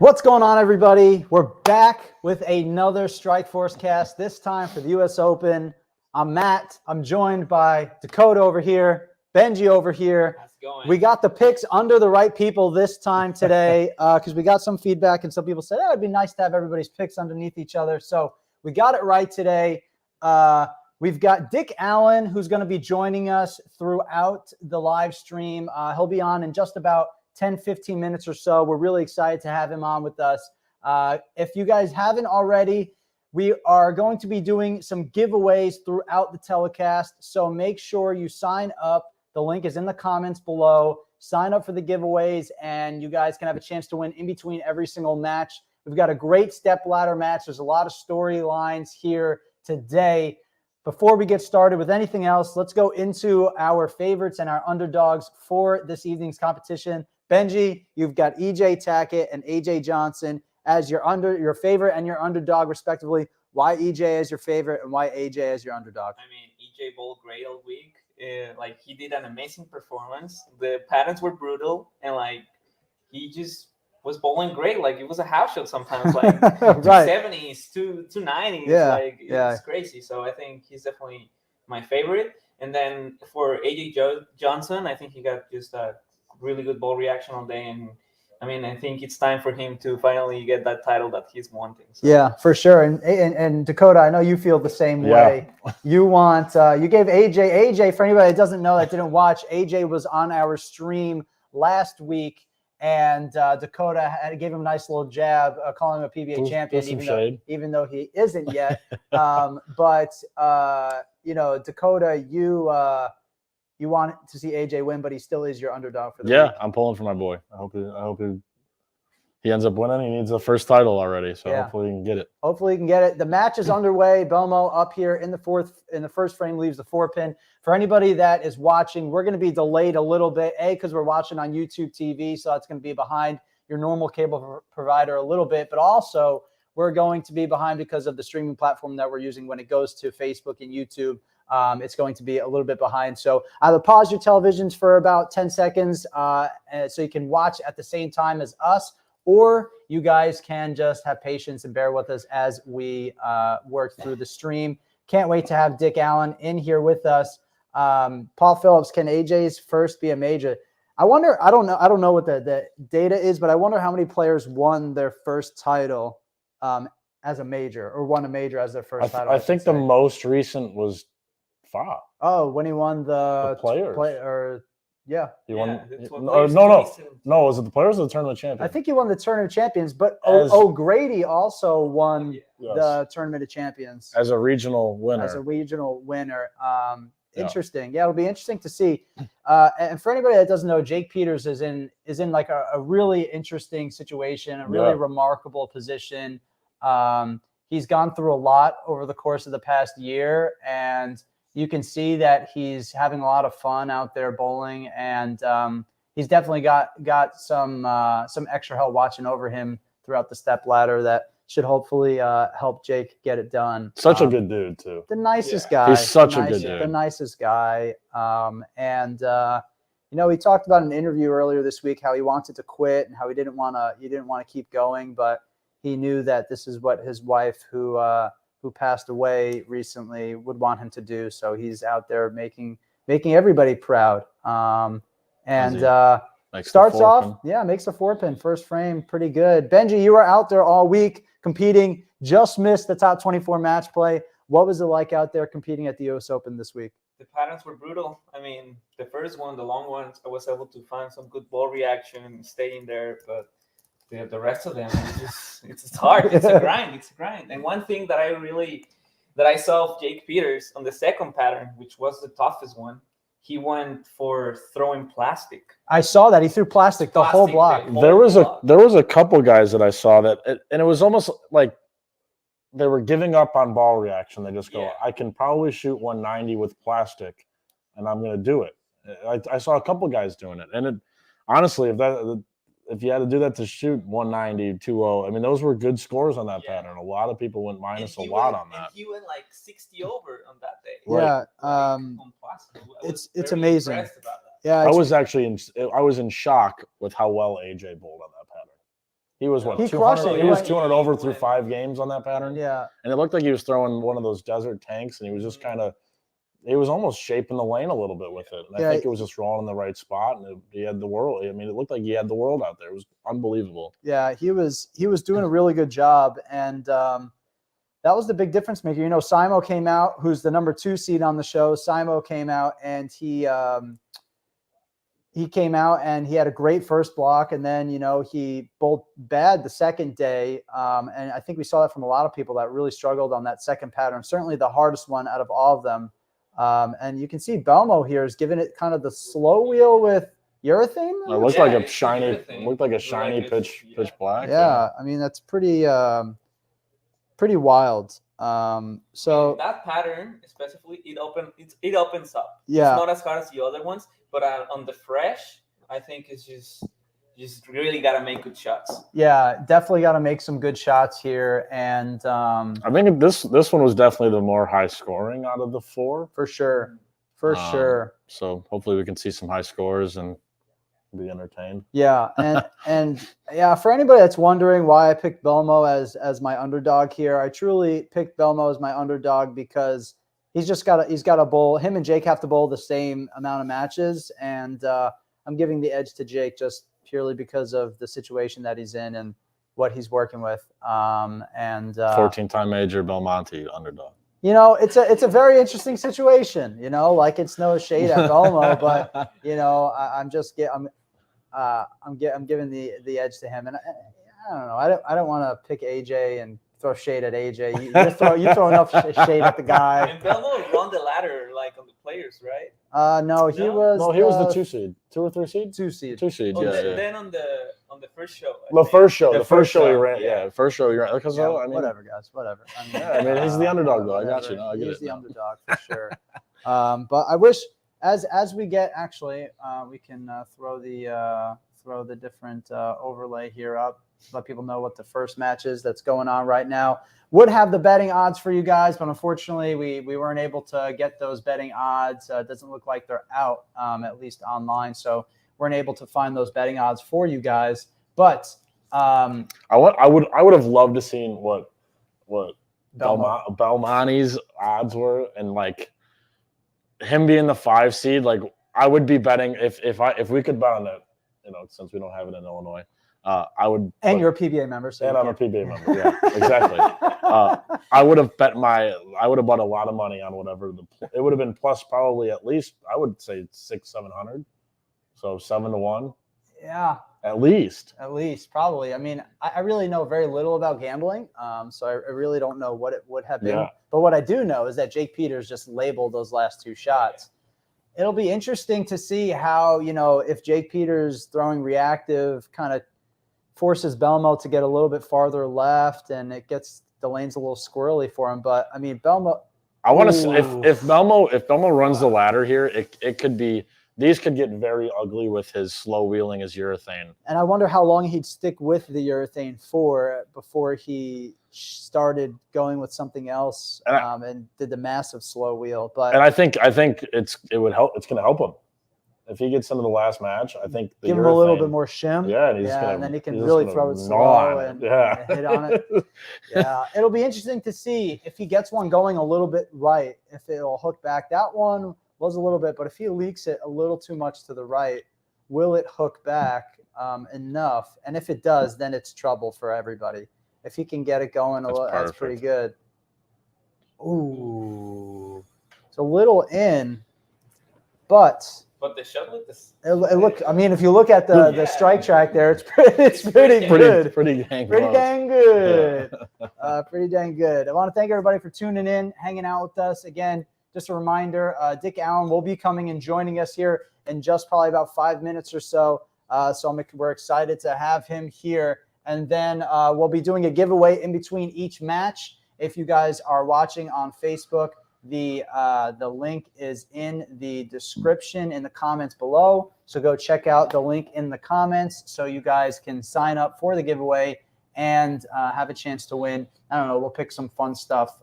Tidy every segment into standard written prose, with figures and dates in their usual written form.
What's going on, everybody? We're back with another Strikeforce Cast, this time for the U.S. Open. I'm Matt. I'm joined by Dakota over here, Benji over here. How's it going? We got the picks under the right people this time today because we got some feedback and some people said, it'd be nice to have everybody's picks underneath each other. So we got it right today. We've got Dick Allen, who's going to be joining us throughout the live stream. He'll be on in just about 10-15 minutes or so. We're really excited to have him on with us. If you guys haven't already, we are going to be doing some giveaways throughout the telecast, so make sure you sign up. The link is in the comments below. Sign up for the giveaways, and you guys can have a chance to win in between every single match. We've got a great step ladder match. There's a lot of storylines here today. Before we get started with anything else, let's go into our favorites and our underdogs for this evening's competition. Benji, you've got Ej Tackett and AJ Johnson as your favorite and your underdog, respectively. Why Ej as your favorite and why AJ as your underdog? I mean, Ej bowled great all week. He did an amazing performance. The patterns were brutal, and he just was bowling great. It was a house shot sometimes, Right. 270s, 290s. Yeah, It's crazy. So I think he's definitely my favorite. And then for AJ Johnson, I think he got just a really good ball reaction all day, and I mean, I think it's time for him to finally get that title that he's wanting. So. Yeah, for sure. And Dakota, I know you feel the same way. You want you gave AJ. For anybody that doesn't know, that didn't watch, AJ was on our stream last week, and Dakota gave him a nice little jab, calling him a PBA champion, even though he isn't yet. But Dakota, you want to see AJ win, but he still is your underdog for the week. I'm pulling for my boy. I hope he ends up winning. He needs the first title already, so hopefully he can get it. Hopefully he can get it. The match is underway. Belmo up here in the first frame leaves the 4-pin. For anybody that is watching, we're going to be delayed a little bit, because we're watching on YouTube TV, so it's going to be behind your normal cable provider a little bit, but also we're going to be behind because of the streaming platform that we're using when it goes to Facebook and YouTube. It's going to be a little bit behind. So either pause your televisions for about 10 seconds so you can watch at the same time as us, or you guys can just have patience and bear with us as we work through the stream. Can't wait to have Dick Allen in here with us. Paul Phillips, can AJ's first be a major? I wonder, I don't know what the data is, but I wonder how many players won their first title as a major, or won a major as their first title. I think the most recent was 5. Oh, when he won the players. He won. No, was it the players or the tournament champions? I think he won the tournament of champions, but O'Grady also won the tournament of champions as a regional winner. Interesting. Yeah, it'll be interesting to see. And for anybody that doesn't know, Jake Peters is in like a really interesting situation, a really remarkable position. He's gone through a lot over the course of the past year, and you can see that he's having a lot of fun out there bowling, and he's definitely got some extra help watching over him throughout the step ladder that should hopefully help Jake get it done. Such a good dude too. The nicest guy. He's such a good dude. The nicest guy. He talked about in an interview earlier this week how he wanted to quit and how he didn't want to keep going, but he knew that this is what his wife, who passed away recently, would want him to do. So he's out there making everybody proud. Starts off, makes a 4-pin first frame, pretty good. Benji, you were out there all week competing, just missed the top 24 match play. What was it like out there competing at the US Open this week? The patterns were brutal. I mean, the first one, the long ones, I was able to find some good ball reaction and stay in there, but the rest of them, it's hard. It's a grind. And one thing that I saw of Jake Peters on the second pattern, which was the toughest one, he went for throwing plastic. I saw that he threw plastic the whole block. There was a couple guys that I saw that, and it was almost like they were giving up on ball reaction. They just go, I can probably shoot 190 with plastic, and I'm going to do it. I saw a couple guys doing it, and honestly, if you had to do that to shoot 190, 2-0, I mean, those were good scores on that pattern. A lot of people went minus a lot on that. And he went 60 over on that day. Yeah. It's amazing. About that. Yeah. I was in shock with how well AJ bowled on that pattern. He was what? He 200. crushed it. He was He 200 over through went- 5 games on that pattern. Yeah. And it looked like he was throwing one of those desert tanks, and he was just kind of. He was almost shaping the lane a little bit with it, and I think it was just rolling in the right spot, and he had the world. I mean, it looked like he had the world out there. It was unbelievable. Yeah, he was doing a really good job, and that was the big difference maker. You know, Simo came out, who's the number 2 seed on the show. Simo came out, and he came out and he had a great first block, and then, you know, he bowled bad the second day, and I think we saw that from a lot of people that really struggled on that second pattern. Certainly the hardest one out of all of them. And you can see Belmo here is giving it kind of the slow wheel with urethane. It looked Yeah, like a it's shiny. everything. It looked like a It's shiny like pitch black. Yeah, I mean that's pretty wild. So that pattern specifically, it opens up. Yeah. It's not as hard as the other ones, but on the fresh, I think it's just really gotta make good shots. yeah, definitely got to make some good shots here, and I think this one was definitely the more high scoring out of the 4. for sure, sure. So hopefully we can see some high scores and be entertained. Yeah, and yeah, for anybody that's wondering why I picked Belmo as my underdog here, I truly picked Belmo as my underdog because he's got to bowl. Him and Jake have to bowl the same amount of matches, and I'm giving the edge to Jake just purely because of the situation that he's in and what he's working with. 14-time major Belmonte underdog. You know, it's a very interesting situation. You know, like it's no shade at Belmo, but you know, I'm giving the edge to him, and I don't know. I don't want to pick AJ and throw shade at AJ. You throw enough shade at the guy. And Belmo run the ladder like on the players, right? No, he No? was. No, he was the 2 seed, 2 or 3 seed, 2 seed. 2 seed. Oh, Yeah. then on the first show. I The think. first show, the first show he show, ran. yeah. Yeah, first show he ran. Because Yeah, I mean, whatever, guys. Whatever. I Yeah, he's the underdog, though. I got you. whatever. No, I get He's it the now. underdog for sure. But I wish as we get actually, we can throw the different overlay here up, let people know what the first match is that's going on right now. Would have the betting odds for you guys, but unfortunately we weren't able to get those betting odds. It doesn't look like they're out, at least online, so weren't able to find those betting odds for you guys. But I would have loved to seen what Belmo. Belmonte's odds were, and like him being the 5 seed. Like I would be betting if we could bet on it. You know, since we don't have it in Illinois, I would. And you're a PBA member, so and you I'm a can't. PBA member. Yeah, exactly. I would have bet I would have bought a lot of money on whatever it would have been plus probably at least I would say 600-700, so 7-1 Yeah, at least. probably. I mean, I really know very little about gambling, so I really don't know what it would have been. Yeah. But what I do know is that Jake Peters just labeled those last 2 shots. It'll be interesting to see how, you know, if Jake Peters throwing reactive kind of forces Belmo to get a little bit farther left, and it gets the lanes a little squirrely for him. But I mean, Belmo. I want to see if Belmo runs the ladder here, it could be. These could get very ugly with his slow wheeling his urethane. And I wonder how long he'd stick with the urethane for before he started going with something else and did the massive slow wheel. But And I think it would help. It's going to help him if he gets into the last match. I think give him a little bit more shim. Yeah, and, and then he can really throw it slow and hit on it. Yeah, it'll be interesting to see if he gets one going a little bit right, if it'll hook back. That one was a little bit, but if he leaks it a little too much to the right, will it hook back enough? And if it does, then it's trouble for everybody. If he can get it going, that's pretty good. Ooh, it's a little in, but the shot looked look. I mean, if you look at the strike track there, it's pretty good. Pretty dang good. Pretty dang good. I want to thank everybody for tuning in, hanging out with us again. Just a reminder, Dick Allen will be coming and joining us here in just probably about 5 minutes or so. We're excited to have him here. And then we'll be doing a giveaway in between each match. If you guys are watching on Facebook, the link is in the description in the comments below. So go check out the link in the comments so you guys can sign up for the giveaway and have a chance to win. I don't know, we'll pick some fun stuff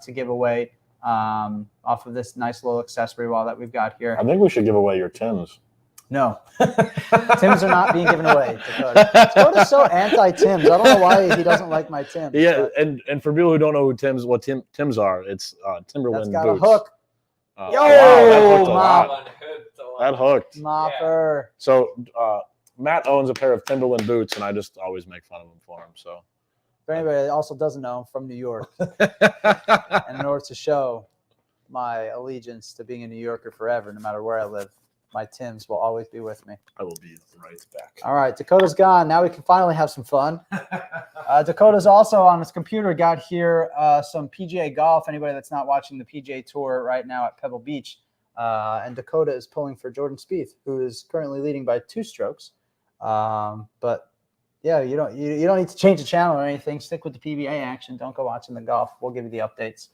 to give away off of this nice little accessory wall that we've got here. I think we should give away your Tims. No. Tims are not being given away. Dakota's so anti-Tims. I don't know why he doesn't like my Tims. Yeah, and for people who don't know who Tims are, it's Timberland that's got boots. a hook. Wow, that hooked a lot. One hooked a lot. That hooked. Mopper. So Matt owns a pair of Timberland boots, and I just always make fun of him for them. So for anybody that also doesn't know, I'm from New York. And in order to show my allegiance to being a New Yorker forever, no matter where I live, my Tims will always be with me. I will be right back. All right, Dakota's gone. Now we can finally have some fun. Dakota's also on his computer got here some PGA golf. Anybody that's not watching the PGA Tour right now at Pebble Beach. And Dakota is pulling for Jordan Spieth, who is currently leading by 2 strokes. But yeah, you don't need to change the channel or anything. Stick with the PBA action. Don't go watching the golf. We'll give you the updates.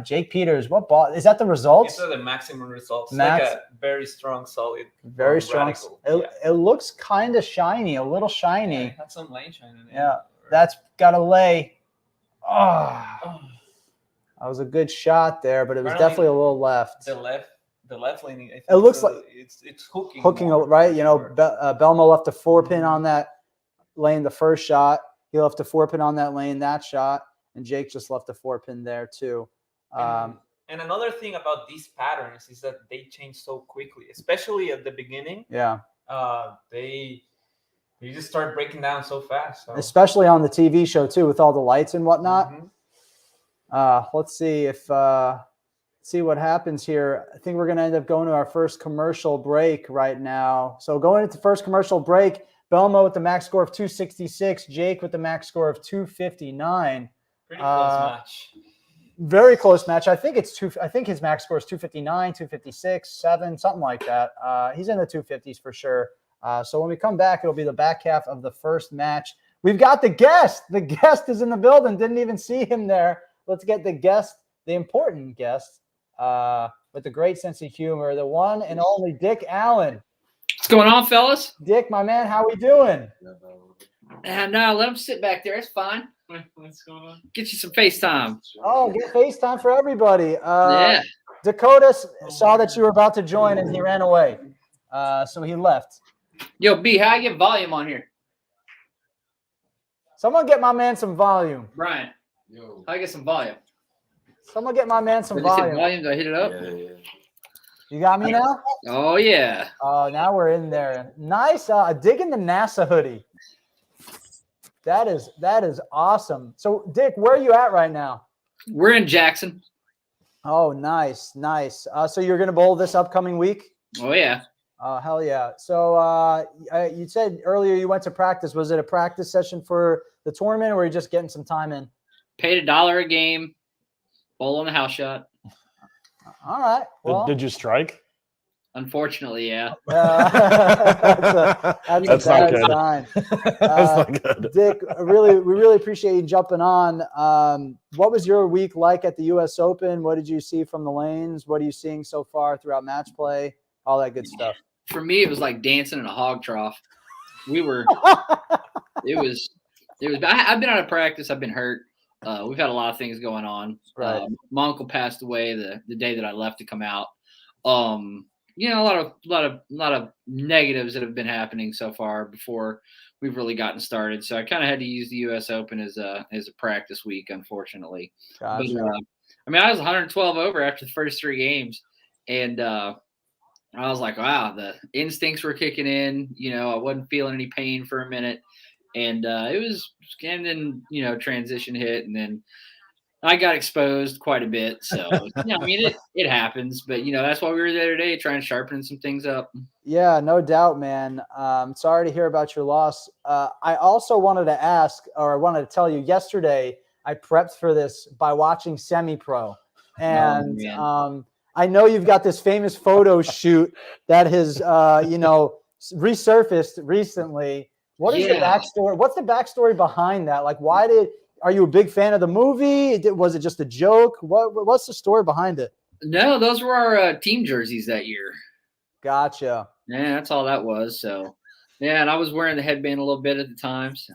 Jake Peters, what ball is that? The results? These are the maximum results. Max, like a very strong, solid. Very strong. It looks kind of shiny, a little shiny. Yeah, it had some lane shine in it. Yeah, that's got a lay. Oh, that was a good shot there, but it was definitely a little left. The left lane. I think it looks like it's hooking more, right? You know, sure. Belmo left a 4-pin on that lane the first shot. He left a 4-pin on that lane that shot, and Jake just left a 4-pin there too. And another thing about these patterns is that they change so quickly, especially at the beginning. Yeah. They just start breaking down so fast. So. Especially on the TV show too, with all the lights and whatnot. Let's see if see what happens here. I think we're going to end up going to our first commercial break right now. So going into first commercial break, Belmo with the max score of 266, Jake with the max score of 259. Pretty close match. Very close match. I think his max score is 259, 256, 7, something like that. He's in the 250s for sure. So when we come back, it'll be the back half of the first match. We've got the guest. The guest is in the building. Didn't even see him there. Let's get the guest, the important guest, with the great sense of humor, the one and only Dick Allen. What's going on, fellas? Dick, my man, how we doing? No, let him sit back there. It's fine. What's going on? Get you some FaceTime. Oh, get FaceTime for everybody. Yeah. Dakota saw that you were about to join and he ran away. So he left. Yo, B, how I get volume on here? Someone get my man some volume. Brian, how I get some volume? Someone get my man some volume. Volume? Do I hit it up? Yeah. You got me now? Oh, yeah. Oh, now we're in there. Nice. Digging the NASA hoodie. That is awesome. So, Dick, where are you at right now? We're in Jackson. Oh, nice. So you're going to bowl this upcoming week? Oh, yeah. Hell yeah. So you said earlier you went to practice. Was it a practice session for the tournament, or were you just getting some time in? Paid $1 a game. Bowl on the house shot. All right. Well, Did you strike? Unfortunately, yeah. That's a bad sign. That's not good. Dick, we really appreciate you jumping on. What was your week like at the U.S. Open? What did you see from the lanes? What are you seeing so far throughout match play? All that good stuff. For me, it was like dancing in a hog trough. It was. I've been out of practice. I've been hurt. We've had a lot of things going on. Right. My uncle passed away the day that I left to come out. A lot of negatives that have been happening so far before we've really gotten started. So I kind of had to use the U.S. Open as a practice week, unfortunately. Gotcha. But, I was 112 over after the first 3 games, and I was like, wow, the instincts were kicking in. I wasn't feeling any pain for a minute, and it was and then transition hit, and then I got exposed quite a bit. So, it happens. But, that's why we were there today, trying to sharpen some things up. Yeah, no doubt, man. Sorry to hear about your loss. I also wanted to tell you, yesterday I prepped for this by watching Semi-Pro. And I know you've got this famous photo shoot that has, resurfaced recently. What is the backstory? What's the backstory behind that? Like, are you a big fan of the movie? Was it just a joke? What's the story behind it? No, those were our team jerseys that year. Gotcha. Yeah, that's all that was. So, yeah, and I was wearing the headband a little bit at the time. So.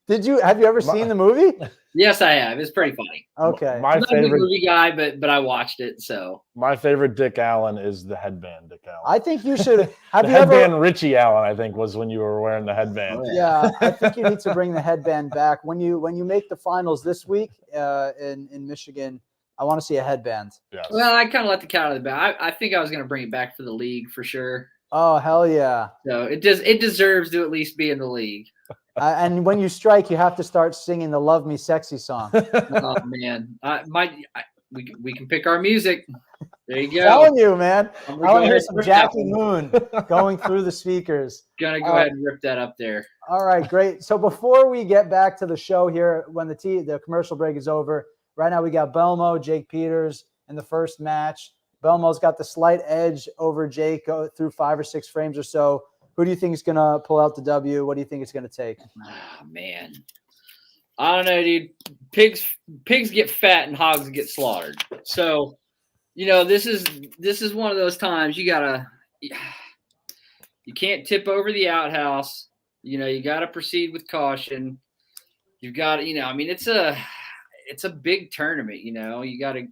Have you ever seen the movie? Yes, I have. It's pretty funny. Okay. My I'm not a big favorite, movie guy, but I watched it. So my favorite Dick Allen is the headband. Dick Allen. I think you should. Have the you headband ever? Richie Allen, I think, was when you were wearing the headband. Oh, Yeah, I think you need to bring the headband back when you make the finals this week in Michigan. I want to see a headband. Yes. well, I kind of let the cat out of the bag. I think I was going to bring it back for the league for sure. Oh hell yeah! So it deserves to at least be in the league. And when you strike, you have to start singing the "Love Me Sexy" song. Oh man, we can pick our music. There you go. Telling you, man. I'm I gonna want go to hear ahead some and rip that Jackie one. Moon going through the speakers. Gonna go ahead and rip that up there. All right, great. So before we get back to the show here, when the commercial break is over, right now we got Belmo, Jake Peters in the first match. Belmo's got the slight edge over Jake through 5 or 6 frames or so. Who do you think is going to pull out the W? What do you think it's going to take? Oh, man. I don't know, dude. Pigs get fat and hogs get slaughtered. So, this is one of those times you can't tip over the outhouse. You got to proceed with caution. You've got to, it's a big tournament. You got to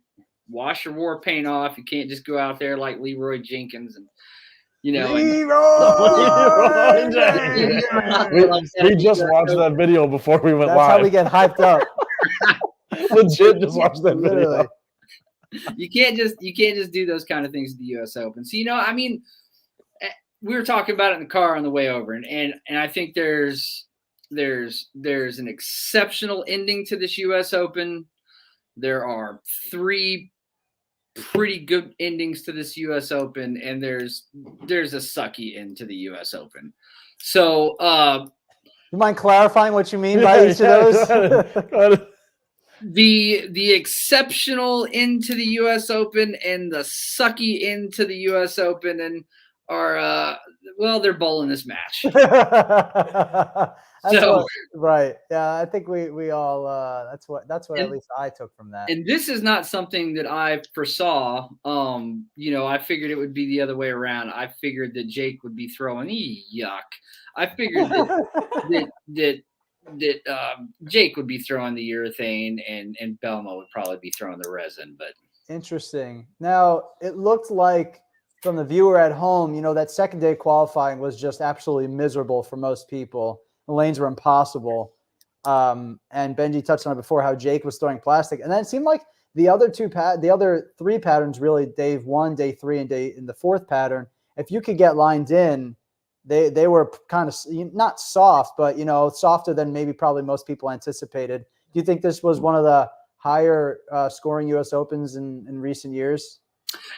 wash your war paint off. You can't just go out there like Leroy Jenkins and Leroy we just watched that video before we went That's live. how we get hyped up. Legit, just watched that video. Literally. You can't just do those kind of things at the U.S. Open. So we were talking about it in the car on the way over, and I think there's an exceptional ending to this U.S. Open. There are 3 pretty good endings to this U.S. Open, and there's a sucky end to the U.S. Open. So, you mind clarifying what you mean by each of those? Go ahead. The exceptional end to the U.S. Open and the sucky end to the U.S. Open and are they're bowling this match. Right. Yeah, I think we all that's what at least I took from that. And this is not something that I foresaw. I figured it would be the other way around. I figured that Jake would be throwing yuck. I figured that Jake would be throwing the urethane and Belmo would probably be throwing the resin. But interesting. Now it looked like from the viewer at home, that second day qualifying was just absolutely miserable for most people. The lanes were impossible. And Benji touched on it before, how Jake was throwing plastic. And then it seemed like the other 3 patterns, really, day 1, day 3, and in the 4th pattern, if you could get lined in, they were kind of not soft, but, softer than maybe probably most people anticipated. Do you think this was one of the higher scoring U.S. Opens in recent years?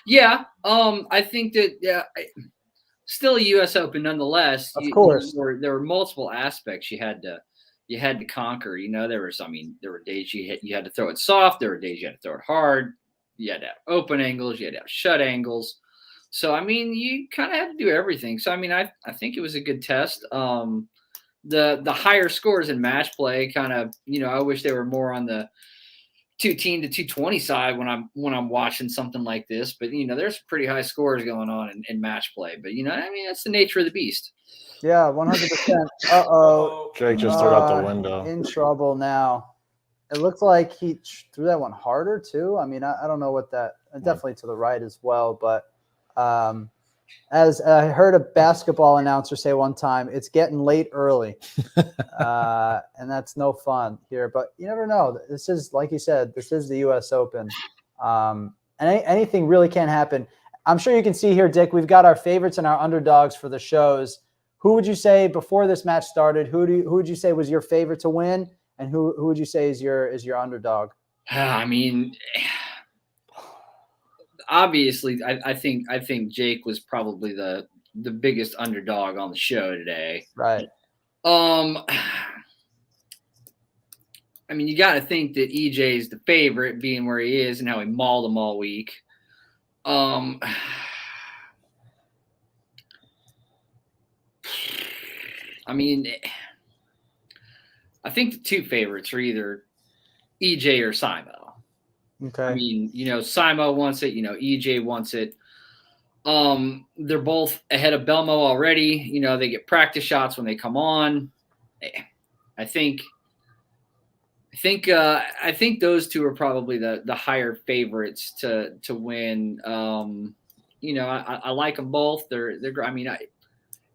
Yeah. I think that, still a U.S. Open nonetheless. Of course. There were multiple aspects you had to conquer. There were days you had to throw it soft. There were days you had to throw it hard. You had to have open angles. You had to have shut angles. So, you kind of had to do everything. So, I think it was a good test. The higher scores in match play kind of, I wish they were more on the 210 to 220 side when I'm watching something like this, but there's pretty high scores going on in match play, but that's the nature of the beast. Yeah, 100%. Uh-oh. Jake just threw out the window. In trouble now. It looked like he threw that one harder too. I don't know what that, definitely to the right as well, but as I heard a basketball announcer say one time, it's getting late early. And that's no fun here, but you never know. This is, like you said, this is the U.S. Open. And anything really can happen. I'm sure you can see here, Dick, we've got our favorites and our underdogs for the shows. Who would you say before this match started, who would you say was your favorite to win? And who would you say is your underdog? Obviously, I think Jake was probably the biggest underdog on the show today. Right. You got to think that EJ is the favorite, being where he is and how he mauled him all week. I think the 2 favorites are either EJ or Simo. Okay. Simo wants it. EJ wants it. They're both ahead of Belmo already. They get practice shots when they come on. I think I think those two are probably the higher favorites to win. I like them both. They're. I mean,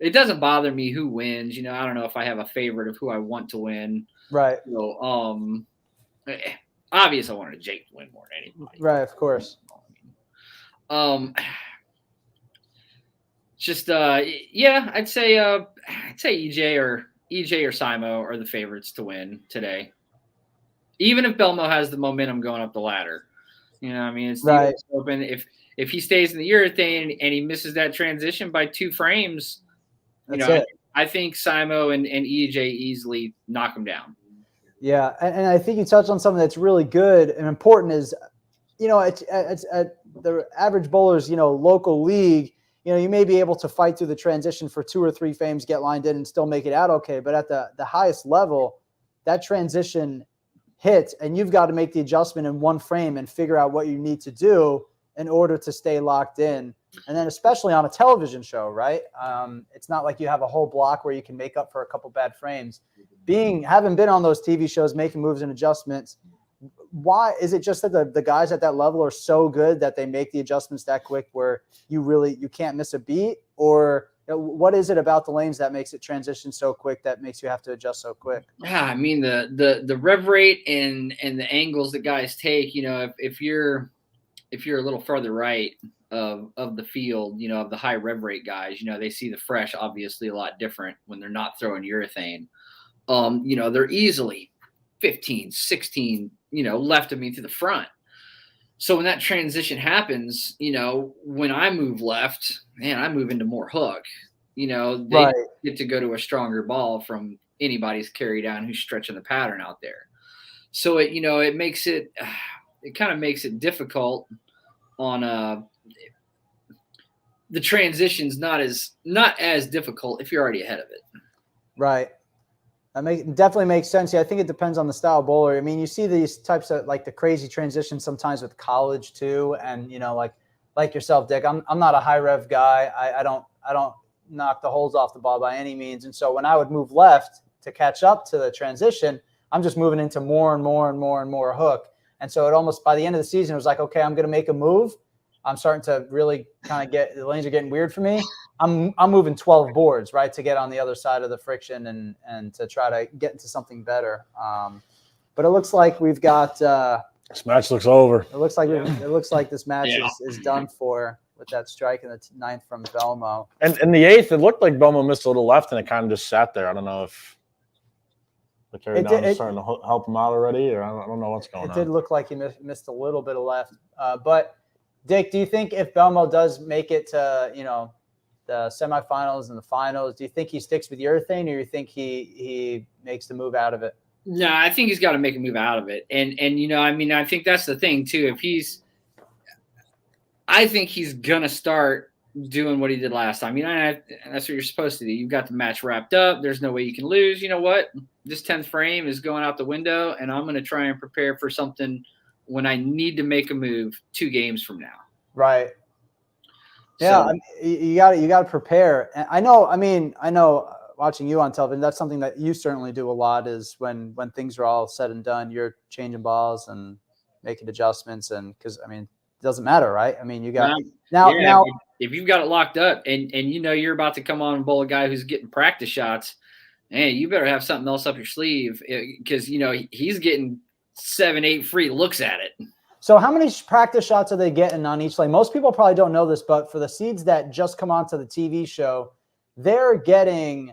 it doesn't bother me who wins. I don't know if I have a favorite of who I want to win. Right. Obviously, I wanted Jake to win more than anybody. Right, of course. I'd say EJ or Simo are the favorites to win today. Even if Belmo has the momentum going up the ladder, it's the Right. US Open. If he stays in the urethane and he misses that transition by 2 frames, I think Simo and EJ easily knock him down. Yeah, and I think you touched on something that's really good and important is, it's at the average bowlers, local league, you may be able to fight through the transition for 2 or 3 frames, get lined in, and still make it out okay. But at the highest level, that transition hits, and you've got to make the adjustment in 1 frame and figure out what you need to do in order to stay locked in. And then especially on a television show, right? It's not like you have a whole block where you can make up for a couple bad frames. Having been on those TV shows, making moves and adjustments, why is it just that the guys at that level are so good that they make the adjustments that quick where you can't miss a beat? Or what is it about the lanes that makes it transition so quick that makes you have to adjust so quick? Yeah, I mean the rev rate and the angles that guys take, if you're a little further right of the field, of the high rev rate guys, they see the fresh obviously a lot different when they're not throwing urethane. They're easily 15, 16, left of me to the front. So when that transition happens, when I move left, man, I move into more hook. They get to go to a stronger ball from anybody's carry down who's stretching the pattern out there. So it kind of makes it difficult on the transition's not as difficult if you're already ahead of it. Right. Definitely makes sense. Yeah, I think it depends on the style bowler. I mean, you see these types of like the crazy transitions sometimes with college too, and like yourself, Dick. I'm not a high rev guy. I don't knock the holes off the ball by any means. And so when I would move left to catch up to the transition, I'm just moving into more and more and more and more hook. And so it almost by the end of the season, it was like, okay, I'm going to make a move. I'm starting to really kind of the lanes are getting weird for me. I'm moving 12 boards, right, to get on the other side of the friction and to try to get into something better. But it looks like we've got this match looks over. It looks like this match is done for with that strike in the 9th from Belmo. And in the 8th, it looked like Belmo missed a little left, and it kind of just sat there. I don't know if the carry down is starting to help him out already, or I don't know what's going on. It did look like he missed a little bit of left. But, Dick, do you think if Belmo does make it to, the semifinals and the finals, do you think he sticks with urethane, or you think he makes the move out of it? No, I think he's got to make a move out of it. And I think that's the thing too. I think he's going to start doing what he did last time. That's what you're supposed to do. You've got the match wrapped up. There's no way you can lose. You know what? This 10th frame is going out the window, and I'm going to try and prepare for something when I need to make a move 2 games from now. Right. Yeah, you got to prepare. And I know watching you on television, that's something that you certainly do a lot is when things are all said and done, you're changing balls and making adjustments. And because, it doesn't matter, right? You got now if you've got it locked up and you're about to come on and bowl a guy who's getting practice shots, man, you better have something else up your sleeve because, he's getting 7-8 free looks at it. So how many practice shots are they getting on each lane? Most people probably don't know this, but for the seeds that just come onto the TV show, they're getting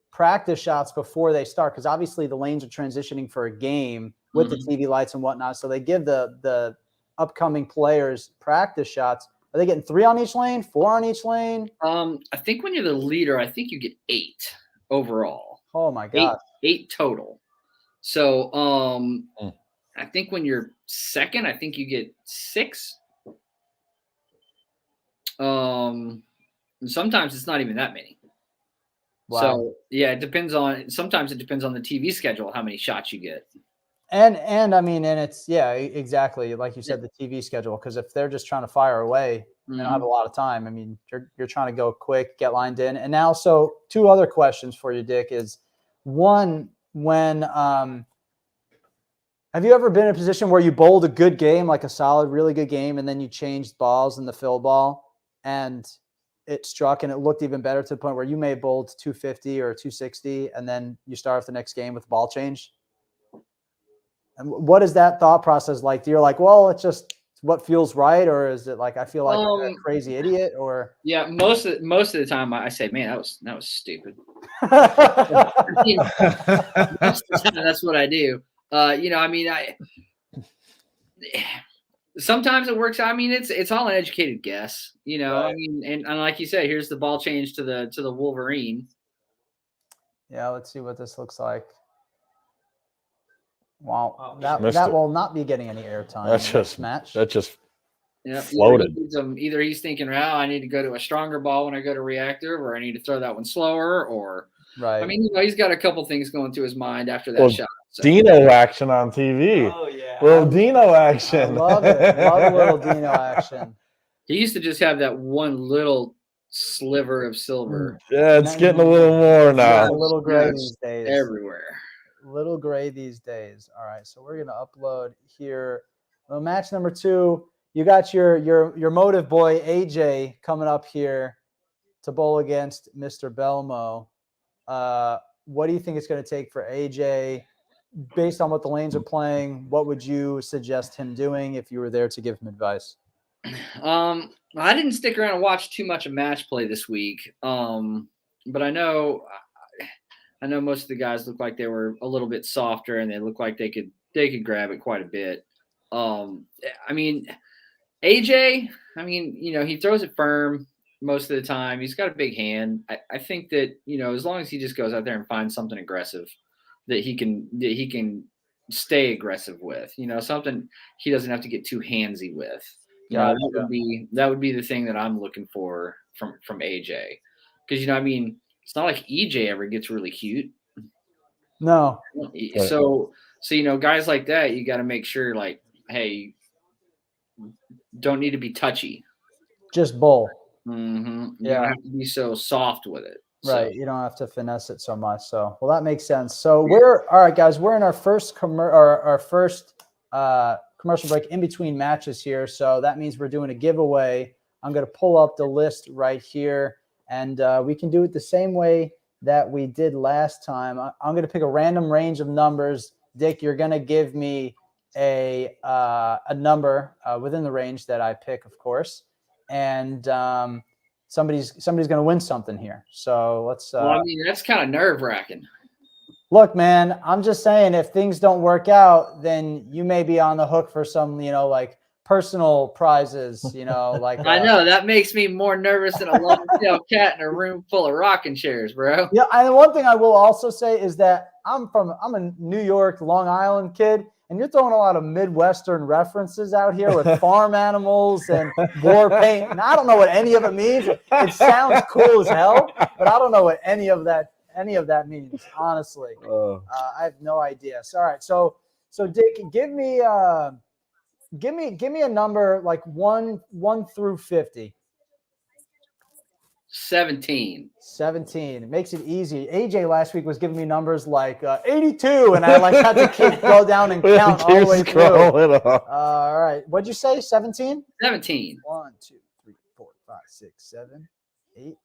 practice shots before they start because obviously the lanes are transitioning for a game with the TV lights and whatnot. So they give the upcoming players practice shots. Are they getting 3 on each lane, 4 on each lane? I think when you're the leader, I think you get 8 overall. Oh my God. 8 total. So I think when you're second, I think you get 6. And sometimes it's not even that many. Wow. So yeah, sometimes it depends on the TV schedule, how many shots you get. And it's, yeah, exactly. Like you said, the TV schedule, because if they're just trying to fire away, they don't have a lot of time. You're trying to go quick, get lined in. And now, so 2 other questions for you, Dick, is one, when Have you ever been in a position where you bowled a good game, like a solid, really good game, and then you changed balls in the fill ball and it struck and it looked even better to the point where you may have bowled 250 or 260 and then you start off the next game with ball change? And what is that thought process like? Do you like, well, it's just what feels right, or is it like I feel like a crazy idiot? Or yeah, most of the time I say, man, that was stupid. I mean, most of the time, that's what I do. Sometimes it works out. I mean, it's all an educated guess, Right. I mean, and like you said, here's the ball change to the Wolverine. Yeah, let's see what this looks like. Wow, Oh, that will not be getting any airtime. That's in this just match. That just Yeah, floated. Either he's thinking, well, I need to go to a stronger ball when I go to reactive, or I need to throw that one slower, or Right. I mean, he's got a couple things going through his mind after that Well, shot. So. Dino action on TV. Oh yeah. Little Dino action. I love it. Love a little Dino action. He used to just have that one little sliver of silver. Yeah, it's getting a little more Yeah, now. a little gray Yes, these days. everywhere. Little gray these days. All right, so we're gonna upload here. Well, match number 2. You got your motive boy AJ coming up here to bowl against Mr. Belmo. What do you think it's going to take for AJ, based on what the lanes are playing? What would you suggest him doing if you were there to give him advice? I didn't stick around and watch too much of match play this week, but I know most of the guys look like they were a little bit softer, and they look like they could grab it quite a bit. I mean, AJ, he throws it firm most of the time. He's got a big hand. I think that, as long as he just goes out there and finds something aggressive that he can stay aggressive with, something he doesn't have to get too handsy with. Gotcha. That would be the thing that I'm looking for from AJ. Because, it's not like EJ ever gets really cute. No. So guys like that, you got to make sure, like, hey, don't need to be touchy. Just bowl. Mm-hmm. You Yeah. don't have to be so soft with it. Right. You don't have to finesse it so much. So, well, that makes sense. So all right, guys, we're in our first commercial break in between matches here. So that means we're doing a giveaway. I'm going to pull up the list right here, and we can do it the same way that we did last time. I'm going to pick a random range of numbers. Dick, you're going to give me a number within the range that I pick, of course, and somebody's going to win something here. So let's. That's kind of nerve-wracking. Look, man, I'm just saying, if things don't work out, then you may be on the hook for some, like personal prizes, like. I know that makes me more nervous than a long-tailed cat in a room full of rocking chairs, bro. Yeah, and one thing I will also say is that I'm a New York, Long Island kid, and you're throwing a lot of Midwestern references out here with farm animals and war paint. And I don't know what any of it means. It sounds cool as hell, but I don't know what any of that means, honestly. I have no idea. So, all right. So Dick, give me a number like 1 through 50. 17. 17. It makes it easy. AJ last week was giving me numbers like 82, and I had to go down and count all the way through. All right. What'd you say? 17? 17. 1, 2, 3, 4, 5, 6, 7, 8.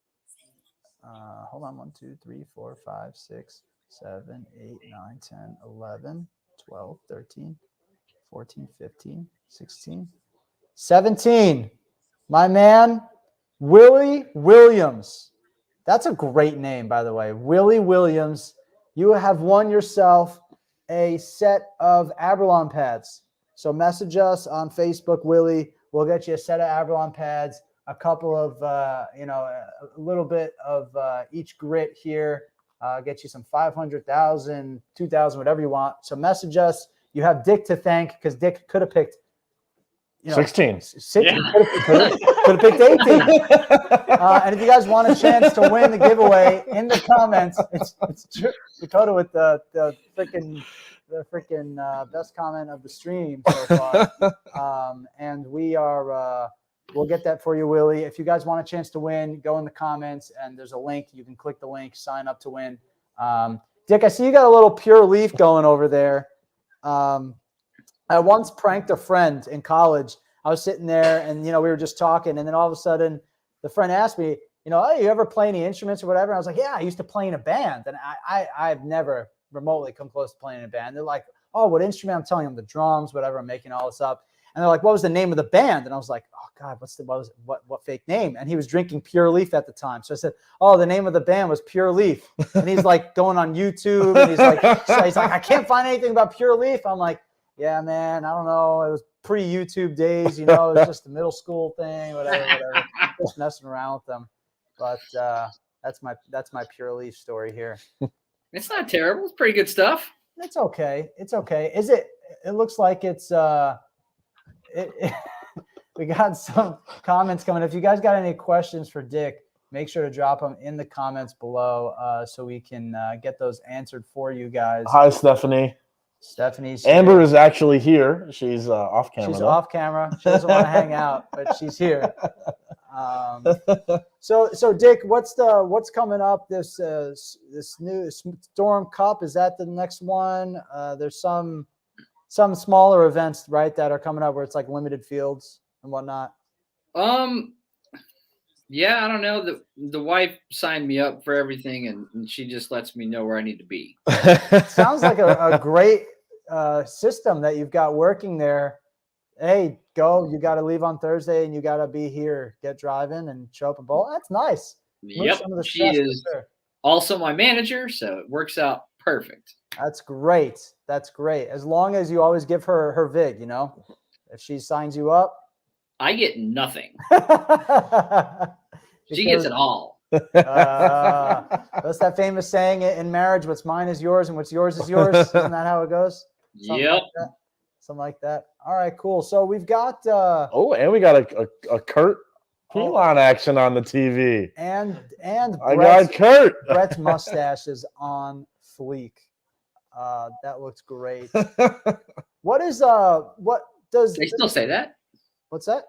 Hold on. 1, 2, 3, 4, 5, 6, 7, 8, 9, 10, 11, 12, 13, 14, 15, 16, 17. My man, Willie Williams. That's a great name, by the way. Willie Williams. You have won yourself a set of Abralon pads. So message us on Facebook, Willie. We'll get you a set of Abralon pads, a couple of, a little bit of each grit here. Get you some 500,000, 2,000, whatever you want. So message us. You have Dick to thank, because Dick could have picked 16. Yeah. Could have picked 18. And if you guys want a chance to win the giveaway, in the comments, it's Dakota with the freaking best comment of the stream so far. And we'll get that for you, Willie. If you guys want a chance to win, go in the comments, and there's a link. You can click the link, sign up to win. Dick, I see you got a little pure leaf going over there. I once pranked a friend in college. I was sitting there and, we were just talking. And then all of a sudden the friend asked me, hey, you ever play any instruments or whatever? And I was like, yeah, I used to play in a band. And I've never remotely come close to playing in a band. They're like, oh, what instrument? I'm telling them the drums, whatever. I'm making all this up. And they're like, what was the name of the band? And I was like, oh God, what fake name? And he was drinking Pure Leaf at the time. So I said, oh, the name of the band was Pure Leaf. And he's like going on YouTube and he's like, I can't find anything about Pure Leaf. I'm like, yeah, man, I don't know. It was pre-YouTube days, it was just a middle school thing, whatever. Just messing around with them. But that's my Pure Leaf story here. It's not terrible. It's pretty good stuff. It's okay. Is it? It looks like it's. We got some comments coming. If you guys got any questions for Dick, make sure to drop them in the comments below, so we can get those answered for you guys. Hi, Stephanie. Stephanie. Amber is actually here. She's off camera. She's off camera. She doesn't want to hang out, but she's here. So Dick, what's coming up? This new Storm Cup, is that the next one? There's some smaller events, right, that are coming up where it's like limited fields and whatnot. Yeah, I don't know. The wife signed me up for everything, and she just lets me know where I need to be. Sounds like a great system that you've got working there. Hey, go! You got to leave on Thursday, and you got to be here. Get driving and show up and bowl. That's nice. Yep, she is also my manager, so it works out perfect. That's great. As long as you always give her vig, if she signs you up, I get nothing. She gets it all. That's that famous saying in marriage: "What's mine is yours, and what's yours is yours." Isn't that how it goes? Something like that. All right, cool. So we've got. And we got a Kurt Pelon action on the TV. And I got Kurt. Brett's mustache is on fleek. That looks great. What does they still say that? What's that?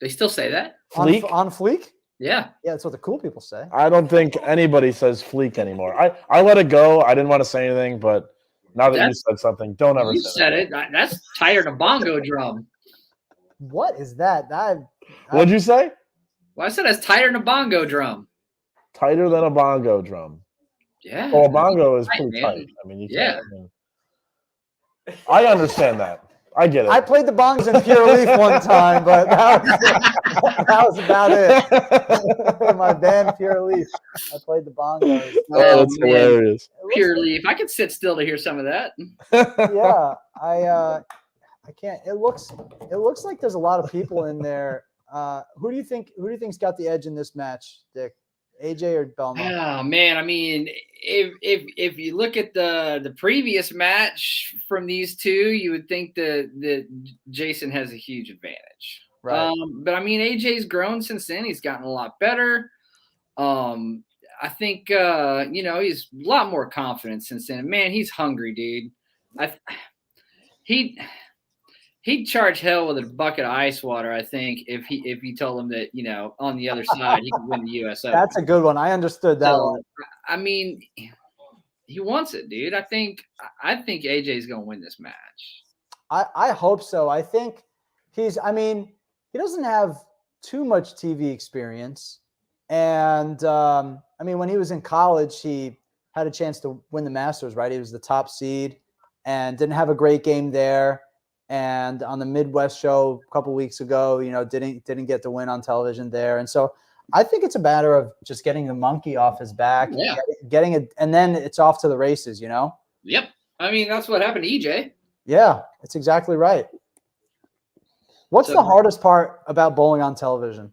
They still say that? Fleek? On fleek? Yeah. Yeah, that's what the cool people say. I don't think anybody says fleek anymore. I let it go. I didn't want to say anything, but now that you said something, don't ever say You said it. That's tired of bongo drum. What is that? What'd you say? Well, I said it's tighter than a bongo drum. Tighter than a bongo drum. Yeah. Well, a bongo is pretty tight. I mean, you can't. I understand that. I get it. I played the bongs in Pure Leaf one time, but that was about it. In my band, Pure Leaf, I played the bongos. Oh, that's hilarious. Pure Leaf. I could sit still to hear some of that. Yeah, I can't. It looks like there's a lot of people in there. Who do you think's got the edge in this match, Dick? AJ or Belmont? Oh man, I mean, if you look at the previous match from these two, you would think that Jason has a huge advantage. Right. But I mean, AJ's grown since then. He's gotten a lot better. I think he's a lot more confident since then. Man, he's hungry, dude. He'd charge hell with a bucket of ice water, I think, if he told him that, on the other side he could win the US Open. That's a good one. I understood that one. I mean, he wants it, dude. I think AJ's gonna win this match. I hope so. I think he doesn't have too much TV experience. And when he was in college, he had a chance to win the Masters, right? He was the top seed and didn't have a great game there. And on the Midwest show a couple weeks ago, didn't get the win on television there. And so I think it's a matter of just getting the monkey off his back, getting it, and then it's off to the races, Yep. I mean, that's what happened to EJ. Yeah, that's exactly right. What's the hardest part about bowling on television?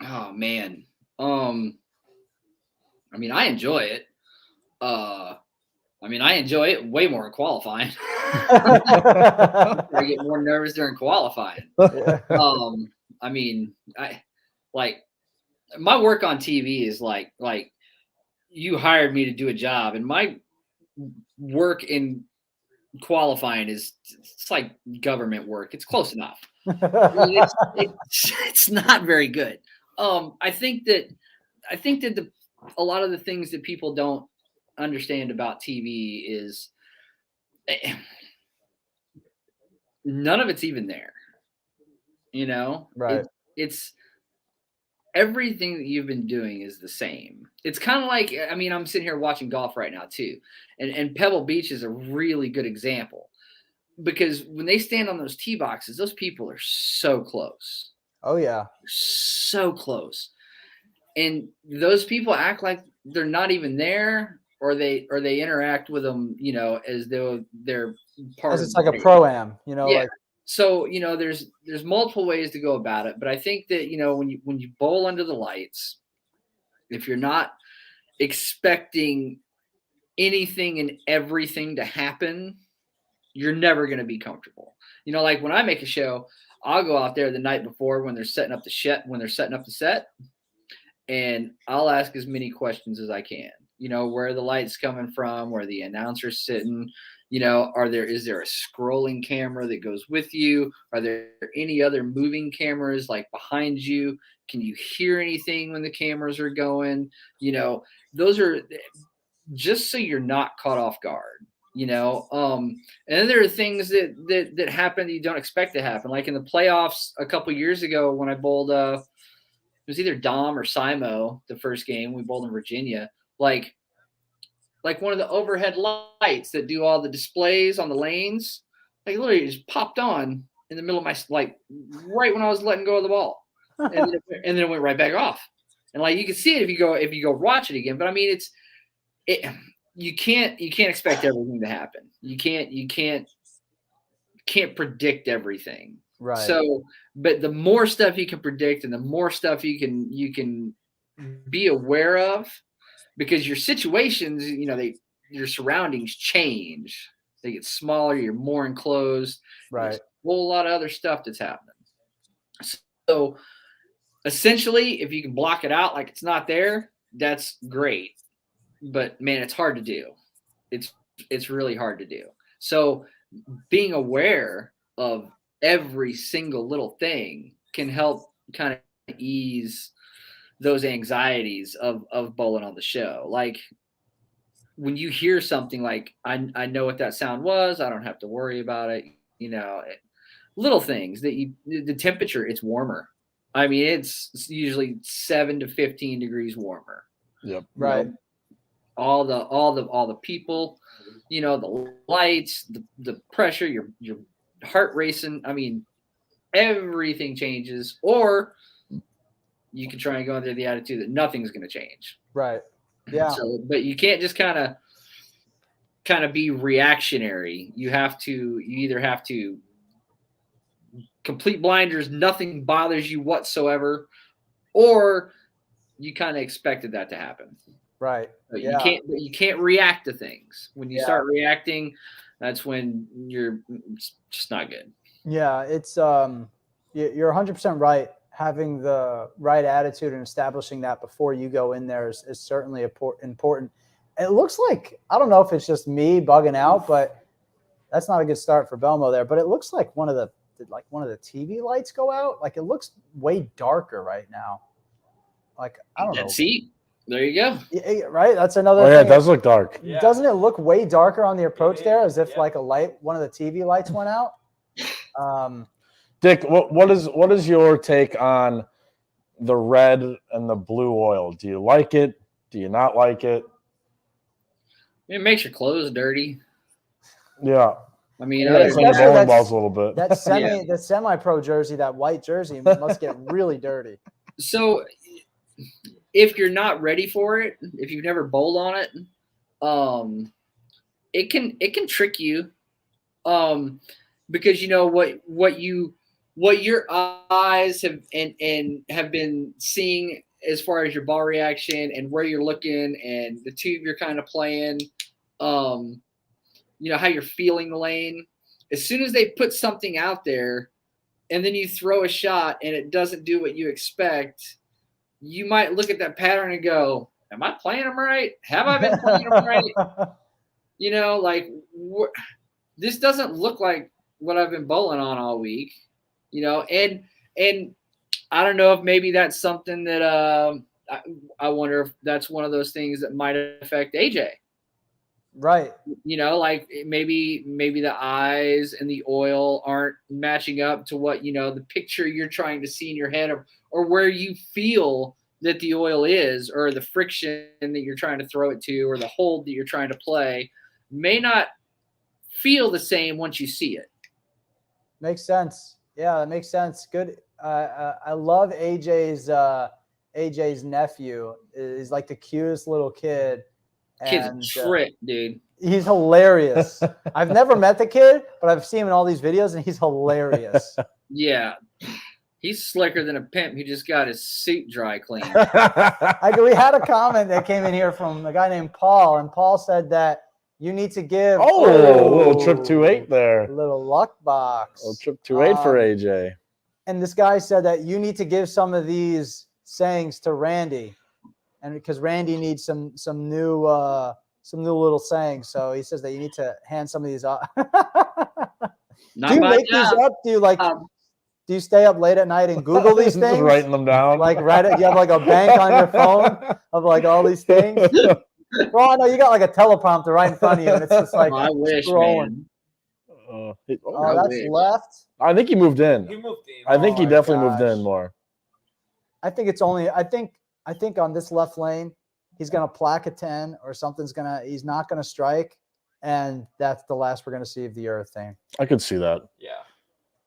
Oh man. I enjoy it. I enjoy it way more in qualifying. I get more nervous during qualifying. Yeah. My work on TV is like you hired me to do a job, and my work in qualifying it's like government work. It's close enough. It's not very good. I think that a lot of the things that people don't understand about TV is none of it's even there. You know, Right. It's everything that you've been doing is the same. It's kind of like, I mean, I'm sitting here watching golf right now too, and Pebble Beach is a really good example because when they stand on those tee boxes, those people are so close, Oh yeah. so close, and those people act like they're not even there, or they interact with them, you know, as though they're part As of it's the like a race. pro-am, you know, Yeah. like So, you know, there's multiple ways to go about it, but I think that, you know, when you bowl under the lights, if you're not expecting anything and everything to happen, you're never going to be comfortable. You know, like when I make a show, I'll go out there the night before when they're setting up the set, and I'll ask as many questions as I can. You know, where are the lights coming from, where the announcer's sitting, you know, is there a scrolling camera that goes with you? Are there any other moving cameras like behind you? Can you hear anything when the cameras are going? You know, those are just so you're not caught off guard, you know. And then there are things that happen that you don't expect to happen. Like in the playoffs a couple years ago when I bowled it was either Dom or Simo the first game we bowled in Virginia. Like one of the overhead lights that do all the displays on the lanes, like literally just popped on in the middle of my, like right when I was letting go of the ball, and then it went right back off. And like you can see it if you go watch it again. But I mean, you can't expect everything to happen. You can't predict everything. right. So, but the more stuff you can predict and the more stuff you can be aware of, because your situations, you know, your surroundings change. They get smaller. You're more enclosed. Right. There's a whole lot of other stuff that's happening. So, essentially, if you can block it out like it's not there, that's great. But man, it's hard to do. It's really hard to do. So, being aware of every single little thing can help kind of ease those anxieties of bowling on the show. Like when you hear something like, I know what that sound was, I don't have to worry about it. You know, little things the temperature, it's warmer. I mean, it's usually 7 to 15 degrees warmer. Yep. Right. You know, all the people, you know, the lights, the pressure, your heart racing. I mean, everything changes. Or you can try and go under the attitude that nothing's going to change. Right. Yeah. So, but you can't just kind of be reactionary. You either have to complete blinders, nothing bothers you whatsoever, or you kind of expected that to happen. Right. But Yeah. you can't react to things. When you Yeah. start reacting, that's when it's just not good. Yeah, it's you're 100% right. Having the right attitude and establishing that before you go in there is certainly important. It looks like, I don't know if it's just me bugging out, but that's not a good start for Belmo there. But it looks like one of the TV lights go out. Like it looks way darker right now. Like I don't know. See, there you go. Yeah, right, that's another. Oh yeah, thing. it does look dark. Yeah. Doesn't it look way darker on the approach there, as if Yeah. like one of the TV lights went out? Dick, what is your take on the red and the blue oil? Do you like it? Do you not like it? It makes your clothes dirty. Yeah. I mean, Yeah, other It's than on your especially bowling that's- balls a little bit. That the semi-pro jersey, that white jersey, must get really dirty. so if you're not ready for it, if you've never bowled on it, it can trick you, because you know what your eyes have and have been seeing as far as your ball reaction and where you're looking and the tube you're kind of playing, you know, how you're feeling the lane. As soon as they put something out there and then you throw a shot and it doesn't do what you expect, you might look at that pattern and go, am I playing them right? Have I been playing them right? You know, like this doesn't look like what I've been bowling on all week, you know, and I don't know if maybe that's something that I wonder if that's one of those things that might affect AJ. Right. You know, like maybe the eyes and the oil aren't matching up to what, you know, the picture you're trying to see in your head, or where you feel that the oil is, or the friction that you're trying to throw it to, or the hold that you're trying to play may not feel the same once you see it. Makes sense. Yeah, that makes sense. Good. I love AJ's nephew. Is like the cutest little kid. Kid's And a trip, dude. he's hilarious. I've never met the kid, but I've seen him in all these videos, and he's hilarious. Yeah. He's slicker than a pimp. He just got his suit dry cleaned. We had a comment that came in here from a guy named Paul, and Paul said that you need to give a little trip 2-8 there. A little luck box. A little trip 2-8 for AJ. And this guy said that you need to give some of these sayings to Randy, and because Randy needs some new little sayings. So he says that you need to hand some of these off. Not do you my make job. these up? Do you stay up late at night and Google these things? Writing them down. Like Reddit, you have like a bank on your phone of like all these things. Well, I know you got like a teleprompter right in front of you, and it's just like I wish, scrolling. man. That's left. I think he moved in. He moved in. I think he definitely moved in more. I think it's only. I think on this left lane, he's gonna plaque a 10 or something's gonna. He's not gonna strike, and that's the last we're gonna see of the Earth thing. I could see that. Yeah.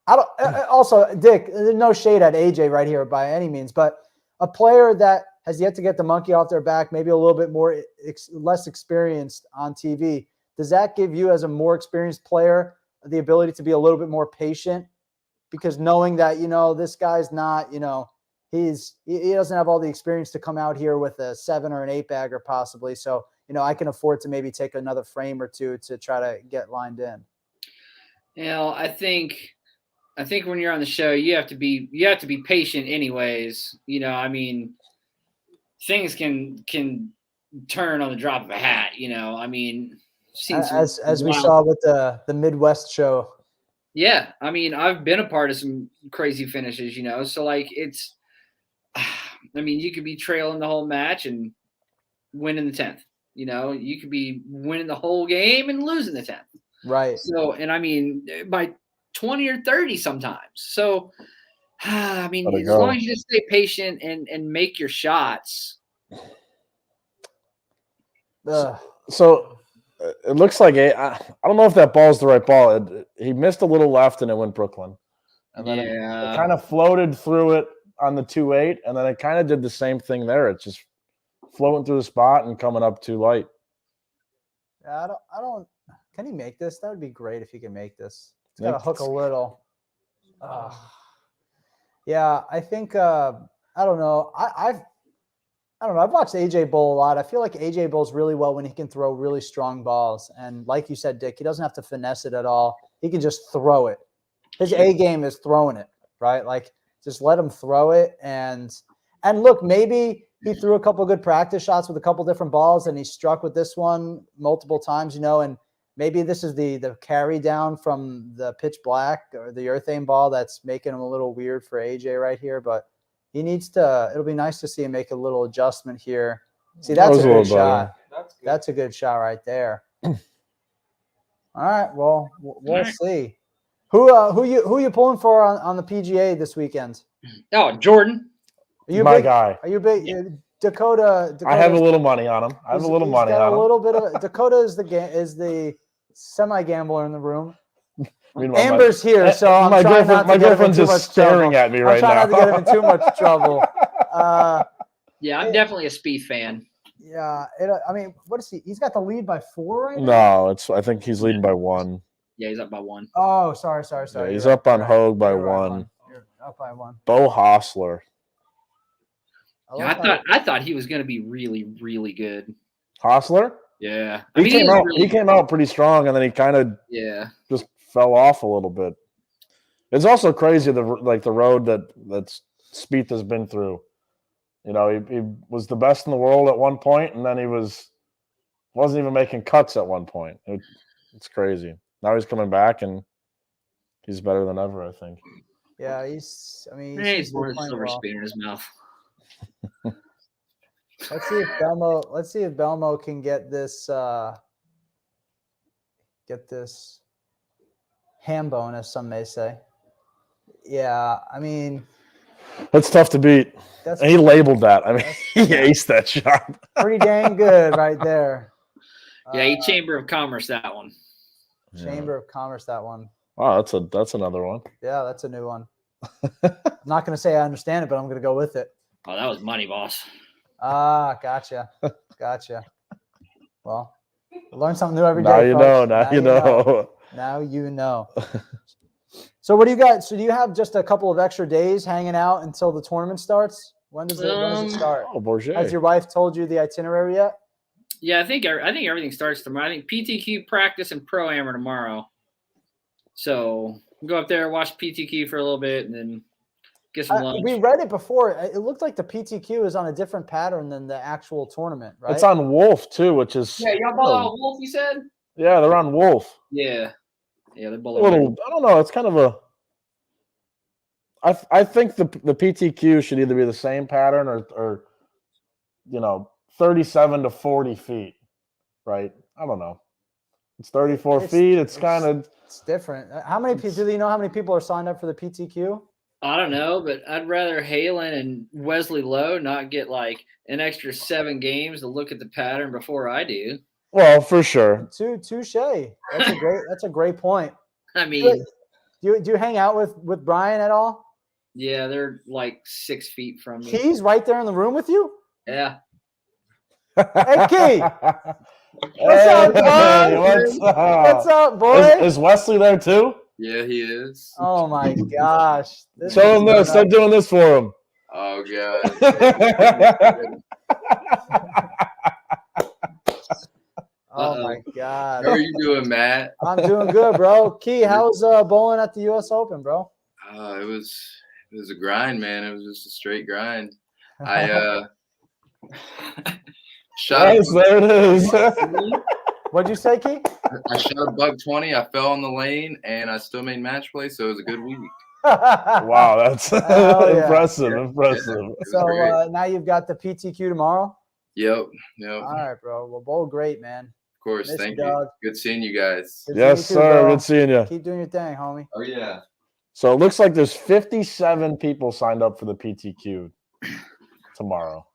I don't. Also, Dick, there's no shade at AJ right here by any means, but a player that has yet to get the monkey off their back, maybe a little bit more less experienced on TV. Does that give you, as a more experienced player, the ability to be a little bit more patient? Because knowing that, you know, this guy's not, you know, he doesn't have all the experience to come out here with a 7 or an 8 bagger possibly. So, you know, I can afford to maybe take another frame or two to try to get lined in. You know, I think when you're on the show, you have to be patient anyways. You know, I mean, things can turn on the drop of a hat, you know. I mean, as we saw with the Midwest show. Yeah, I mean, I've been a part of some crazy finishes, you know. So like it's I mean, you could be trailing the whole match and winning the 10th. You know, you could be winning the whole game and losing the 10th. Right. So, and I mean, by 20 or 30 sometimes. So, I mean, as long as you just stay patient and make your shots. So it looks like I don't know if that ball's the right ball. He missed a little left and it went Brooklyn. And then it kind of floated through it on the 2-8, and then it kind of did the same thing there. It's just floating through the spot and coming up too light. Yeah, I don't. Can he make this? That would be great if he can make this. It's got to hook a little. Yeah, I think. I don't know. I don't know. I've watched AJ bowl a lot. I feel like AJ bowls really well when he can throw really strong balls. And like you said, Dick, he doesn't have to finesse it at all. He can just throw it. His A game is throwing it, right? Like, just let him throw it. And look, maybe he threw a couple of good practice shots with a couple different balls, and he struck with this one multiple times, you know, and maybe this is the carry down from the pitch black or the urethane ball that's making him a little weird for AJ right here. But he needs to – it'll be nice to see him make a little adjustment here. See, that's a good shot. That's a good shot right there. All right, well, we'll see. Who you pulling for on the PGA this weekend? Oh, Jordan. My guy. Are you big? Yeah. Dakota. I have a little money on him. I have a little money on him. A little bit of Dakota is the semi-gambler in the room. Meanwhile, Amber's here, so I'm my girlfriend's just staring at me right now. I'm trying not to get him in too much trouble. Yeah, I'm definitely a Spieth fan. Yeah, I mean, what is he? He's got the lead by 4 right No, now? I think he's leading by 1. Yeah, he's up by 1. Oh, sorry. Yeah, he's up on Hogue by 1. You're up by 1. Bo Hostler. I thought he was going to be really, really good. Hostler? Yeah. He came out pretty strong, and then he kind of just fell off a little bit. It's also crazy the road that Spieth has been through. You know, he was the best in the world at one point, and then he wasn't even making cuts at one point. It's crazy. Now he's coming back, and he's better than ever, I think. Yeah, he's more than silver spoon in his mouth. Let's see if Belmo can get this get this ham bone, as some may say. Yeah, I mean, That's tough to beat. that's And he labeled that. I mean, he aced that shot. pretty dang good right there. Yeah, he Chamber of Commerce that one. Chamber of Commerce, that one. Wow, that's another one. Yeah, that's a new one. I'm not going to say I understand it, but I'm going to go with it. Oh, that was money, boss. Ah, gotcha. Well, learn something new every day. Now you know. folks. Now you know. Now you know. So what do you got? So do you have just a couple of extra days hanging out until the tournament starts? When does it start? Oh, Bourget. Has your wife told you the itinerary yet? Yeah, I think everything starts tomorrow. I think PTQ practice and Pro-Am are tomorrow. So go up there, watch PTQ for a little bit, and then get some lunch. We read it before. It looked like the PTQ is on a different pattern than the actual tournament, right? It's on Wolf too, which is y'all ball out Wolf, you said? Yeah, they're on Wolf. Yeah, they're A bowling. little, I don't know. It's kind of a. I think the PTQ should either be the same pattern or 37 to 40 feet, right? I don't know. It's 34 feet. It's kind of. It's different. Do you know how many people are signed up for the PTQ? I don't know, but I'd rather Halen and Wesley Lowe not get like an extra 7 games to look at the pattern before I do. Well, for sure. Touche. That's a great point. I mean, do you hang out with Brian at all? Yeah, they're like 6 feet from me. He's right there in the room with you? Yeah. Hey, Key. What's up, boy? What's up, boy? Is Wesley there too? Yeah, he is. Oh my gosh! Show him this. Start doing this for him. Oh god. Oh my god! How are you doing, Matt? I'm doing good, bro. Key, how's bowling at the U.S. Open, bro? It was a grind, man. It was just a straight grind. I shot. Yes, there it is. What'd you say, Key? I shot a $120. I fell in the lane, and I still made match play, so it was a good week. Wow, that's impressive. Yeah. Impressive. So now you've got the PTQ tomorrow. Yep. All right, bro. Well, bowl great, man. Of course. Miss Thank you, you. dog. Good seeing you guys. Good Yes, seeing you too, sir. bro. Good seeing you. Keep doing your thing, homie. Oh yeah. So it looks like there's 57 people signed up for the PTQ tomorrow.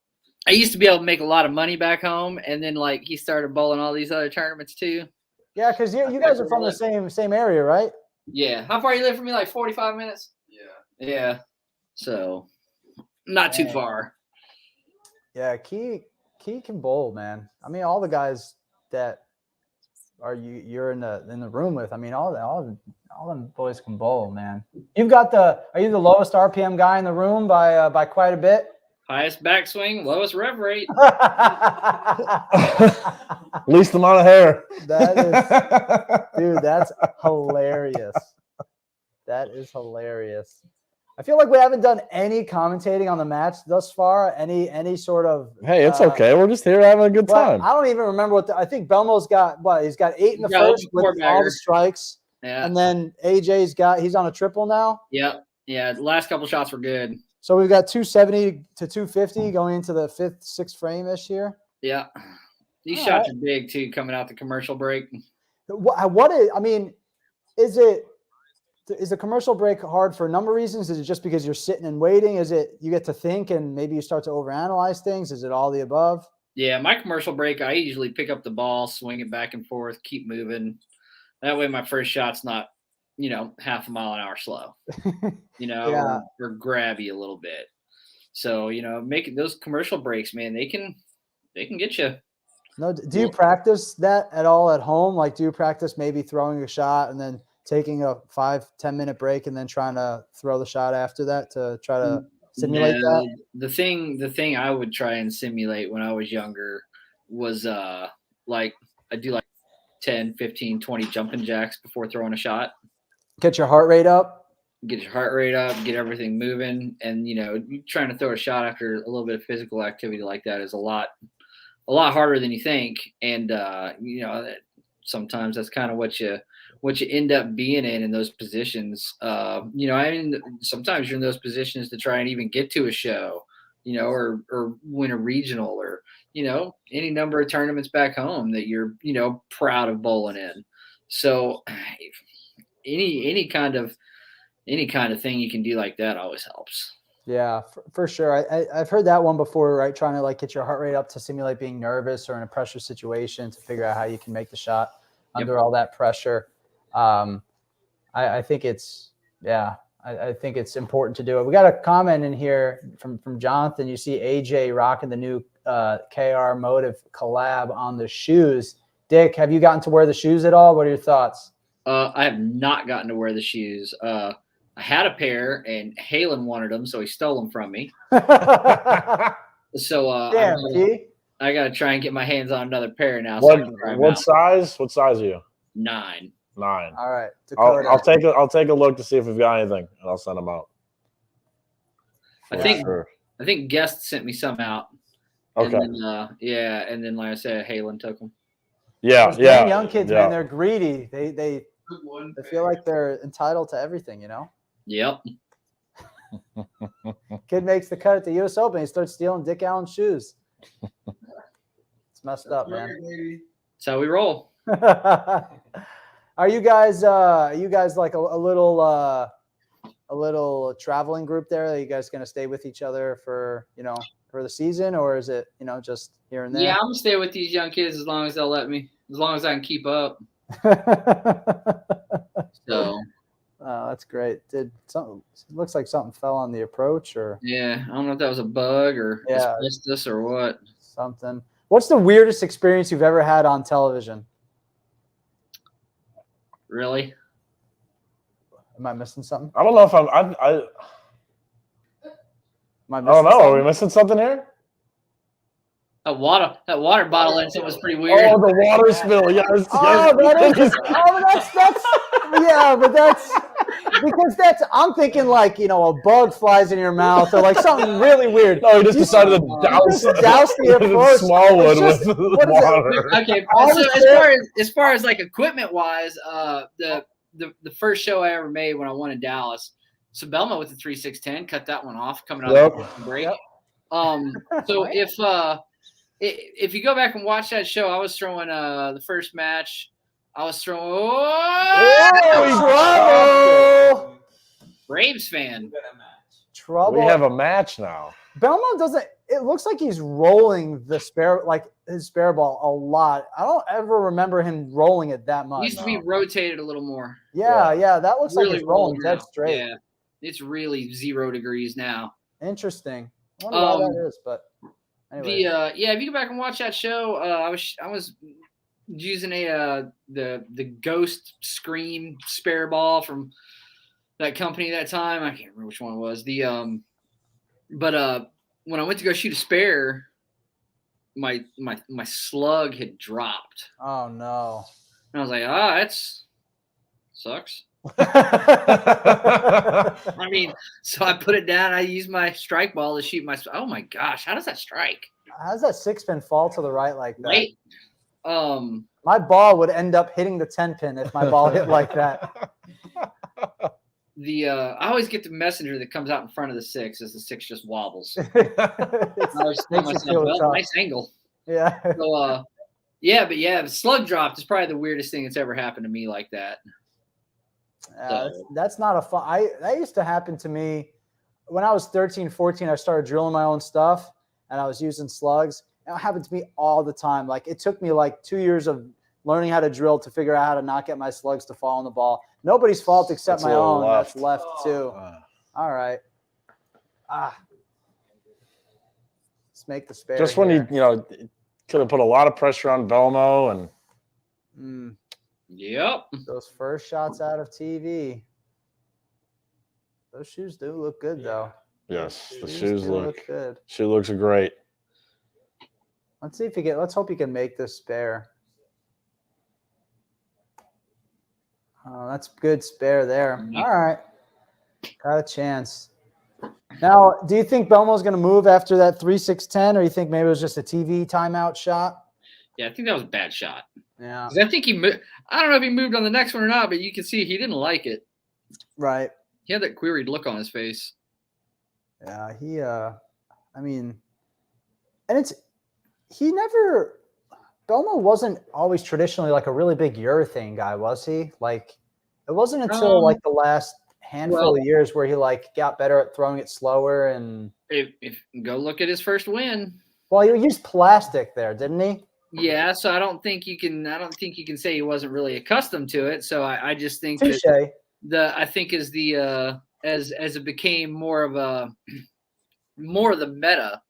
I used to be able to make a lot of money back home, and then like he started bowling all these other tournaments too. Yeah, because you guys are from the same area, right? Yeah. How far you live from me? Like 45 minutes? Yeah. Yeah. So not too far. Yeah, Key can bowl, man. I mean, all the guys that are you're in the room with. I mean, all them boys can bowl, man. Are you the lowest RPM guy in the room by quite a bit? Highest backswing, lowest rev rate. Least amount of hair. Dude, that's hilarious. That is hilarious. I feel like we haven't done any commentating on the match thus far. Any sort of Hey, it's okay. We're just here having a good time. I don't even remember I think Belmo's got he's got 8 in the first with all the strikes. Yeah. And then AJ's he's on a triple now. Yep. Yeah. The last couple shots were good. So we've got 270 to 250 going into the 5th, 6th frame this year. Yeah. These All shots right. are big too, coming out the commercial break. Is the commercial break hard for a number of reasons? Is it just because you're sitting and waiting? Is it you get to think and maybe you start to overanalyze things? Is it all the above? Yeah, my commercial break, I usually pick up the ball, swing it back and forth, keep moving. That way my first shot's not, half a mile an hour slow, Yeah. or grabby a little bit. So, making those commercial breaks, man, they can get you. No, do you practice that at all at home? Like, do you practice maybe throwing a shot and then taking a 5-10 minute break and then trying to throw the shot after that to try to simulate that? The thing I would try and simulate when I was younger was I do 10, 15, 20 jumping jacks before throwing a shot. Get your heart rate up. Get your heart rate up, get everything moving. And, trying to throw a shot after a little bit of physical activity like that is a lot harder than you think. And, sometimes that's kind of what you end up being in those positions. Sometimes you're in those positions to try and even get to a show, or win a regional or, any number of tournaments back home that you're, proud of bowling in. So any kind of thing you can do like that always helps. Yeah, for sure. I've heard that one before, right? Trying to like get your heart rate up to simulate being nervous or in a pressure situation to figure out how you can make the shot under all that pressure. I think it's, I think it's important to do it. We got a comment in here from Jonathan. You see AJ rocking the new KR Motive collab on the shoes. Dick, have you gotten to wear the shoes at all? What are your thoughts? I have not gotten to wear the shoes. I had a pair, and Halen wanted them, so he stole them from me. So Damn, I gotta try and get my hands on another pair now. What size? What size are you? 9. 9. All right, I'll take a look to see if we've got anything, and I'll send them out. I think Guest sent me some out. Okay. And then, and then like I said, Halen took them. Yeah. Young kids, man, they're greedy. They feel like they're entitled to everything, you know? Yep. Kid makes the cut at the U.S. Open. He starts stealing Dick Allen's shoes. It's messed up, man. That's how we roll. Are you guys like a little traveling group there? Are you guys going to stay with each other for the season, or is it, just here and there? Yeah, I'm going to stay with these young kids as long as they'll let me, as long as I can keep up. So. Oh, that's great. Looks like something fell on the approach, or yeah, I don't know if that was a bug or asbestos or what. Something. What's the weirdest experience you've ever had on television? Really? Am I missing something? I don't know if I don't know. Are we missing something here? That water bottle incident was pretty weird. Oh, the water spill. Yes. That's because I'm thinking like, a bug flies in your mouth or like something really weird. No, he just decided to douse the approach. Smallwood with water. Okay, so as far as like equipment wise, the first show I ever made when I won in Dallas, so Belmo with the 3.610 cut that one off coming out of the break. So if you go back and watch that show, I was throwing the first match. I was throwing. Trouble! Braves fan. Trouble. We have a match now. Belmont doesn't. It looks like he's rolling his spare ball a lot. I don't ever remember him rolling it that much. It used to be rotated a little more. Yeah. That looks really like he's rolling dead straight. Yeah, it's really 0 degrees now. Interesting. I wonder why that is, but anyway. If you go back and watch that show, I was using the Ghost Scream spare ball from that company that time. I can't remember which one it was. But when I went to go shoot a spare, my slug had dropped. Oh no. And I was like, that sucks. I mean, so I put it down. I used my strike ball to shoot my. Oh my gosh, how does that strike? How does that 6 pin fall to the right like that? Right. My ball would end up hitting the 10 pin if my ball hit like that. I always get the messenger that comes out in front of the 6 as the 6 just wobbles. Nice angle. Yeah. So the slug dropped is probably the weirdest thing that's ever happened to me like that. That's not a fun. That used to happen to me when I was 13, 14. I started drilling my own stuff, and I was using slugs. And it happened to me all the time. Like it took me like 2 years of learning how to drill to figure out how to not get my slugs to fall on the ball. Nobody's fault except my own. That's left too. All right. Let's make the spare. Just when you could have put a lot of pressure on Belmo and. Yep. Those first shots out of TV. Those shoes do look good though. Yes, the shoes look good. Shoe looks great. Let's see if let's hope you can make this spare. Oh, that's good spare there. All right. Got a chance. Now, do you think Belmo's going to move after that 3.610, or you think maybe it was just a TV timeout shot? Yeah, I think that was a bad shot. Yeah. I think he moved. I don't know if he moved on the next one or not, but you can see he didn't like it. Right. He had that queried look on his face. Yeah, and he never, Belmo wasn't always traditionally like a really big urethane guy, was he? Like, it wasn't until like the last handful of years where he like got better at throwing it slower. And if go look at his first win. Well, he used plastic there, didn't he? Yeah, so I don't think you can say he wasn't really accustomed to it. So I just think Touche. that I think as the as it became more of the meta,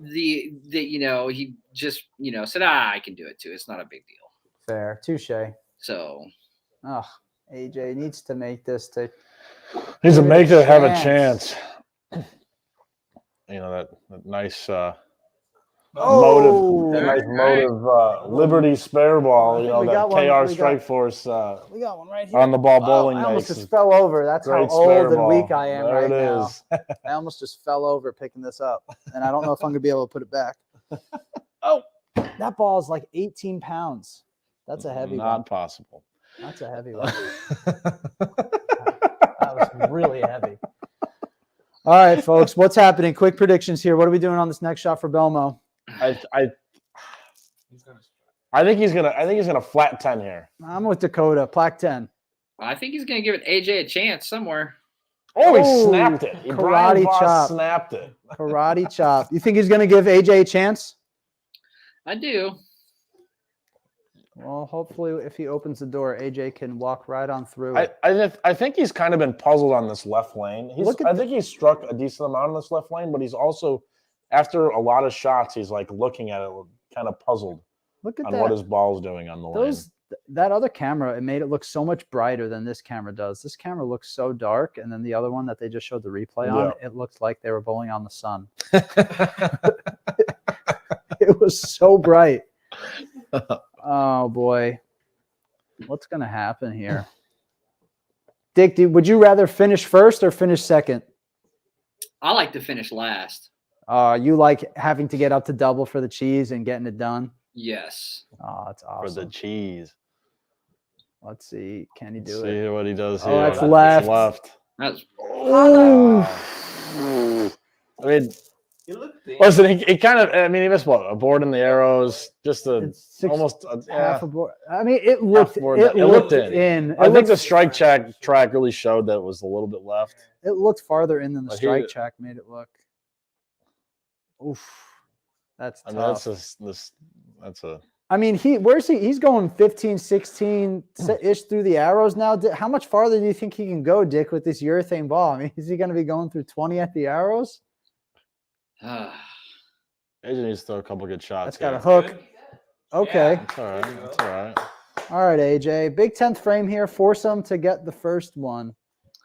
he just said, I can do it too. It's not a big deal. Fair. Touche. So AJ needs to make this needs to make it have a chance. That nice motive Liberty spare ball, that KR Strikeforce we got one right here. on the ball bowling. I almost just fell over. That's how old and weak I am right now. I almost just fell over picking this up, and I don't know if I'm gonna be able to put it back. That ball is like 18 pounds. That's a heavy one. Not possible. That's a heavy one. That was really heavy. All right, folks, what's happening? Quick predictions here. What are we doing on this next shot for Belmo? I think he's gonna flat 10 here. I'm with Dakota. Plaque 10. I think he's gonna give it AJ a chance somewhere. Oh, he snapped it. Karate chop. Snapped it. Karate chop. You think he's gonna give AJ a chance? I do. Well, hopefully, if he opens the door, AJ can walk right on through. I think he's kind of been puzzled on this left lane. I think he's struck a decent amount on this left lane, but he's also, after a lot of shots, he's like looking at it, kind of puzzled. Look at on that. what his ball's doing on the lane. That other camera, it made it look so much brighter than this camera does. This camera looks so dark, and then the other one that they just showed the replay on, it looked like they were bowling on the sun. It was so bright. Oh boy, what's gonna happen here? Dick, would you rather finish first or finish second? I like to finish last. You like having to get up to double for the cheese and getting it done? Yes. Oh, that's awesome. For the cheese. Let's see. Can he do it? See what he does here. Oh, that's left. That's. I mean, listen, he kind of. I mean, he missed what? A board in the arrows. Just almost half a board. I mean, it looked in. I think the strike track really showed that it was a little bit left. It looked farther in than the strike track made it look. Oof, that's tough. That's a. I mean, he's going 15, 16 ish through the arrows now. How much farther do you think he can go, Dick, with this urethane ball? I mean, is he going to be going through 20 at the arrows? AJ needs to throw a couple good shots. That's got a hook. Okay. That's all right. That's all right. All right, AJ. Big 10th frame here. Force him to get the first one.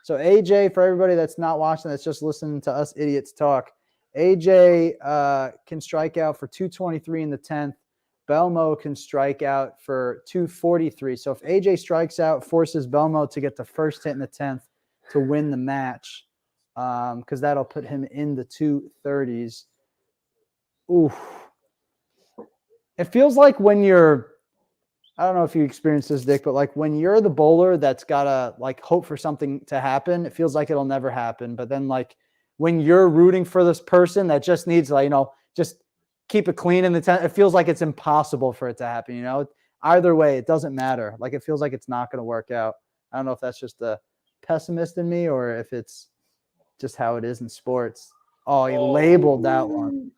So, AJ, for everybody that's not watching, that's just listening to us idiots talk, AJ can strike out for 223 in the 10th. Belmo can strike out for 243. So if AJ strikes out, forces Belmo to get the first hit in the 10th to win the match, because that'll put him in the 230s. Oof. It feels like when you're, I don't know if you experienced this, Dick, but like when you're the bowler that's got to like hope for something to happen, it feels like it'll never happen. But then like when you're rooting for this person that just needs like, just keep it clean in the 10th, it feels like it's impossible for it to happen. Either way, it doesn't matter. Like it feels like it's not going to work out. I don't know if that's just the pessimist in me or if it's just how it is in sports. Oh, he labeled that one.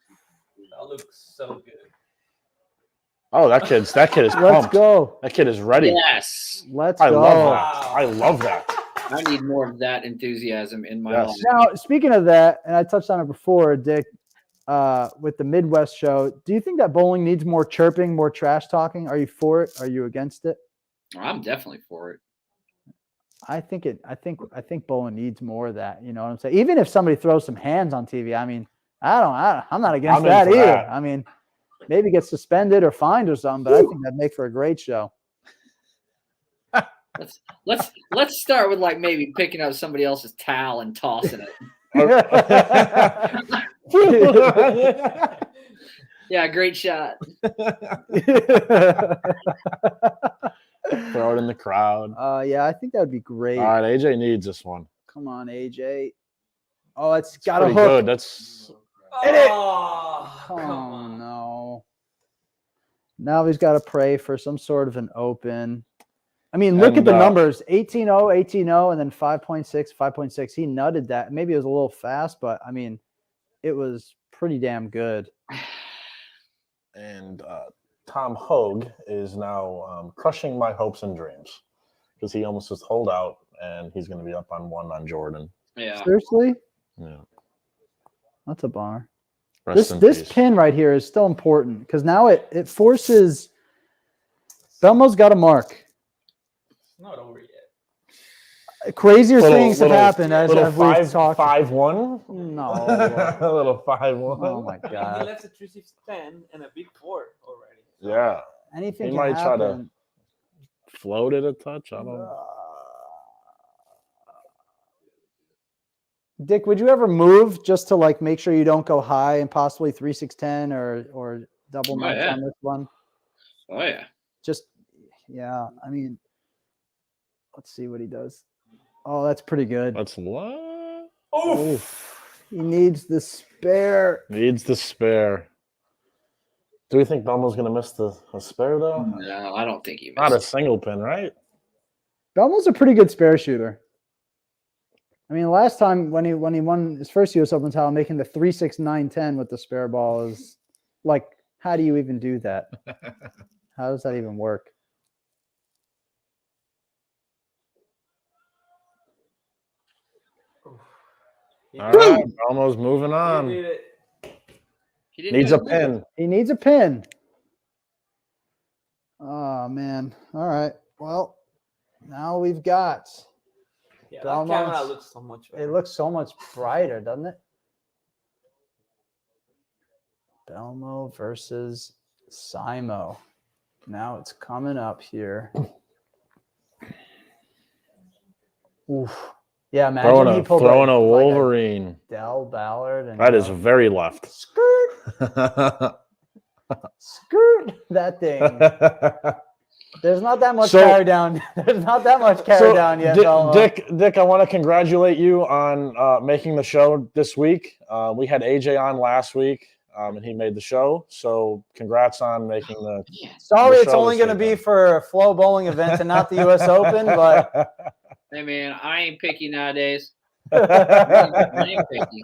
That looks so good. Oh, that kid is pumped. Let's go. That kid is ready. Yes. Let's go. I love that. I need more of that enthusiasm in my life. Now, speaking of that, and I touched on it before, Dick, with the Midwest show, do you think that bowling needs more chirping, more trash talking? Are you for it? Are you against it? I'm definitely for it. I think bowling needs more of that. You know what I'm saying? Even if somebody throws some hands on TV, I mean, I'm not against that either. That. I mean, maybe get suspended or fined or something, but I think that'd make for a great show. Let's start with like maybe picking up somebody else's towel and tossing it. Yeah, great shot. Throw it in the crowd. Yeah, I think that would be great. All right, AJ needs this one. Come on, AJ. Oh, it's got a hook. Good. That's hit it. Oh, Oh no. Now he's got to pray for some sort of an open. I mean, look at And, the numbers: 18-0, 18-0, and then 5.6, 5.6. He nutted that. Maybe it was a little fast, but I mean, it was pretty damn good. And Tom Hogue is now crushing my hopes and dreams because he almost just holed out, and he's going to be up on 1 on Jordan. Yeah. Seriously? Yeah. That's a bummer. Rest in This peace. pin right here is still important because now it forces Belmo's got a mark. It's not over yet. Crazier things have happened as little we've talked. 5-1. No. A little 5-1. Oh my I mean, he god. left a 3-6-10 and a big 4 already. So, Yeah. Anything He can might try to happen. float it a touch. I don't know. Dick, would you ever move just to like make sure you don't go high and possibly 3-6-10 or double nuts yeah. on this one? Oh yeah. Just yeah. I mean, let's see what he does. Oh, that's pretty good. That's what? He needs the spare. Needs the spare. Do we think Belmo's going to miss the spare, though? No, I don't think he Not a missed. single pin, right? Belmo's a pretty good spare shooter. I mean, last time when he won his first U.S. Open title, making the 3-6-9-10 with the spare ball is like, how do you even do that? How does that even work? he All did right, it. Belmo's moving He on. did it. He didn't Needs do a it. pin. He needs a pin. Oh man! All right. Well, now we've got. Yeah, Belmont's- that camera looks so much better. It looks so much brighter, doesn't it? Belmo versus Simo. Now it's coming up here. Oof. Yeah, imagine he pulled Throwing a like Wolverine. Del Ballard. And That is very left. skirt, skirt that thing. There's not that much So- carry down. There's not that much carry down yet, Belmo. Dick, I want to congratulate you on making the show this week. We had AJ on last week, and he made the show. So congrats on making the. Man, Sorry, the it's show only this going to be weekend. for Flow Bowling events and not the U.S. Open, but hey man, I ain't picky nowadays. I ain't picky.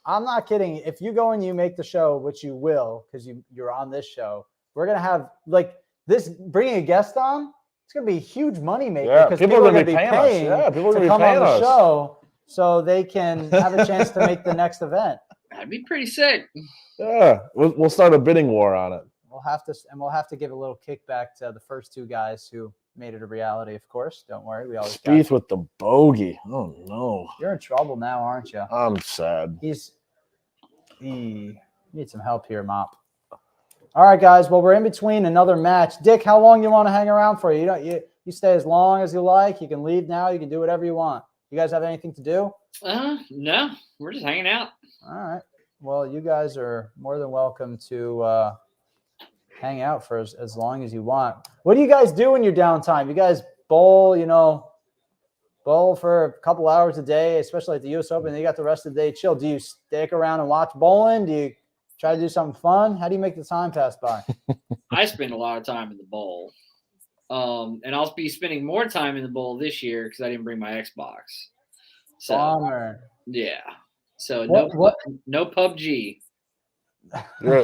I'm not kidding. If you go and you make the show, which you will, because you're on this show, we're gonna have like this. Bringing a guest on, it's gonna be a huge money maker Yeah, because people are gonna be paying us. Yeah, people are to gonna be come on paying the us. show so they can have a chance to make the next event. That'd be pretty sick. Yeah, we'll start a bidding war on it. We'll have to give a little kickback to the first two guys who made it a reality. Of course, don't worry. We always got Spieth with the bogey. Oh no, You're in trouble now, aren't you? I'm sad. He needs some help here, Mop. All right, guys. Well, we're in between another match. Dick, how long you want to hang around for? You stay as long as you like. You can leave now. You can do whatever you want. You guys have anything to do? No, we're just hanging out. All right. Well, you guys are more than welcome to hang out for as long as you want. What do you guys do in your downtime? You guys bowl, bowl for a couple hours a day, especially at the U.S. Open. Then you got the rest of the day chill. Do you stick around and watch bowling? Do you try to do something fun? How do you make the time pass by? I spend a lot of time in the bowl. And I'll be spending more time in the bowl this year because I didn't bring my Xbox. So Bummer. yeah. So What? no PUBG. You're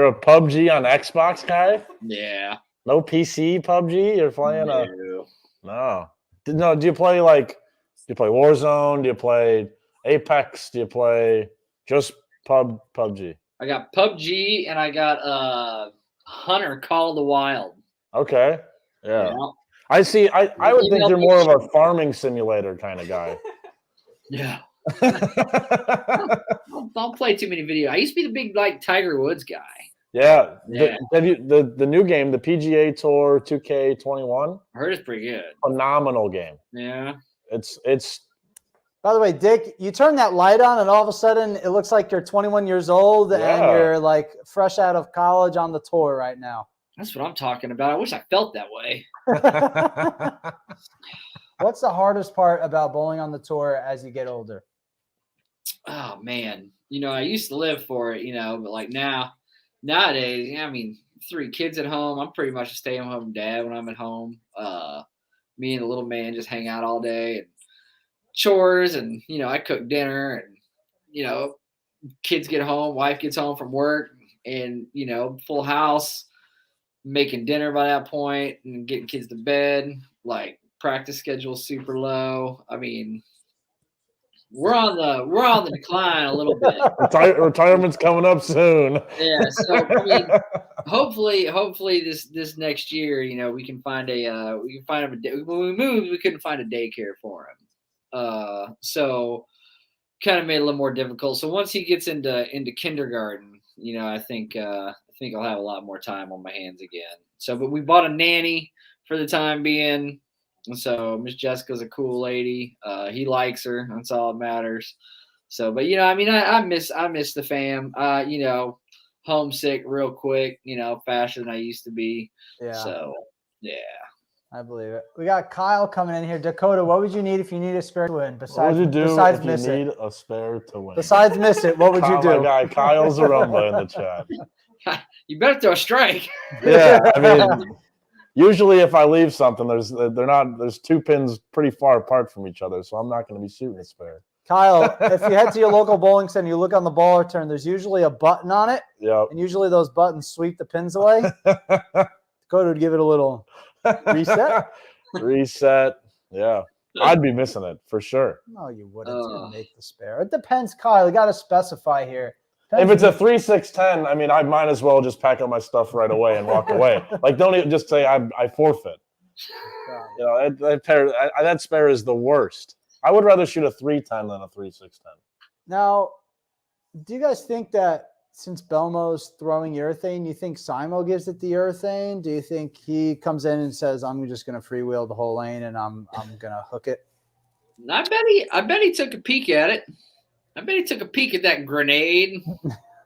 a PUBG on Xbox guy. Yeah. No PC PUBG. You're playing No. No. Do you play Warzone? Do you play Apex? Do you play just PUBG? I got PUBG and I got Hunter Call of the Wild. Okay. Yeah. You know? I see. I would think you're more of a farming simulator kind of guy. Yeah. Don't play too many videos. I used to be the big Tiger Woods guy. Yeah. Yeah. Have you the new game, the PGA Tour 2K21? I heard it's pretty good. Phenomenal game. Yeah. It's By the way, Dick, you turn that light on and all of a sudden it looks like you're 21 years old and Yeah. you're like fresh out of college on the tour right now. That's what I'm talking about. I wish I felt that way. What's the hardest part about bowling on the tour as you get older? Oh man. I used to live for it, but now nowadays, I mean, 3 kids at home. I'm pretty much a stay-at-home dad when I'm at home. Me and the little man just hang out all day and chores, and I cook dinner, and kids get home, wife gets home from work, and full house, making dinner by that point and getting kids to bed. Like practice schedule super low. I mean, we're on the decline a little bit. Retirement's coming up soon. Yeah, so I mean, hopefully this next year, we can find him when we moved, we couldn't find a daycare for him. So kind of made it a little more difficult. So once he gets into kindergarten, I think I'll have a lot more time on my hands again. So, but we bought a nanny for the time being. And so Miss Jessica's a cool lady. He likes her. That's all that matters. So, but I mean, I miss the fam. Homesick real quick. Faster than I used to be. Yeah. So, yeah. I believe it. We got Kyle coming in here. Dakota, what would you need if you need a spare to win? What would you do besides if you miss need it? a spare to win? Besides miss it, what would you do? My guy Kyle Zarumba in the chat. You better throw a strike. Yeah, I mean, usually if I leave something, there's 2 pins pretty far apart from each other, so I'm not going to be shooting a spare. Kyle, if you head to your local bowling center, you look on the ball return, there's usually a button on it. Yep. And usually those buttons sweep the pins away. Dakota would give it a little reset. Yeah. I'd be missing it for sure. No, you wouldn't. You'd make the spare. It depends, Kyle. You got to specify here. If it's a 3-6-10, I mean, I might as well just pack up my stuff right away and walk away. Like, don't even just say I forfeit. That spare is the worst. I would rather shoot a 3-10 than a 3-6-10. Now, do you guys think that since Belmo's throwing urethane, you think Simo gives it the urethane? Do you think he comes in and says, "I'm just going to freewheel the whole lane and I'm going to hook it"? I bet he took a peek at it. I bet he took a peek at that grenade.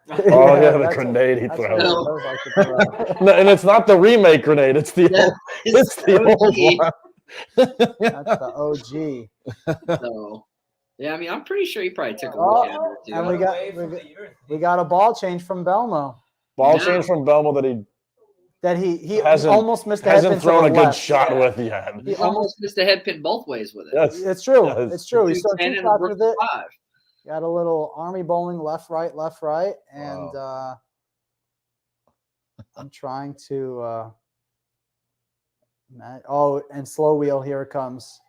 Oh yeah, the grenade he throws. And it's not the remake grenade; it's the old one. That's the OG. So, yeah, I mean, I'm pretty sure he probably took a look at it too. And we got a ball change from Belmo. Change from Belmo that he hasn't, almost missed a hasn't headpin thrown a good left. shot with yet. He almost missed a head pin both ways with it. Yes. It's true. Yes. It's true. He started 2 shots with it. 5. Got a little army bowling left, right, and Wow. I'm trying to. And slow wheel. Here it comes.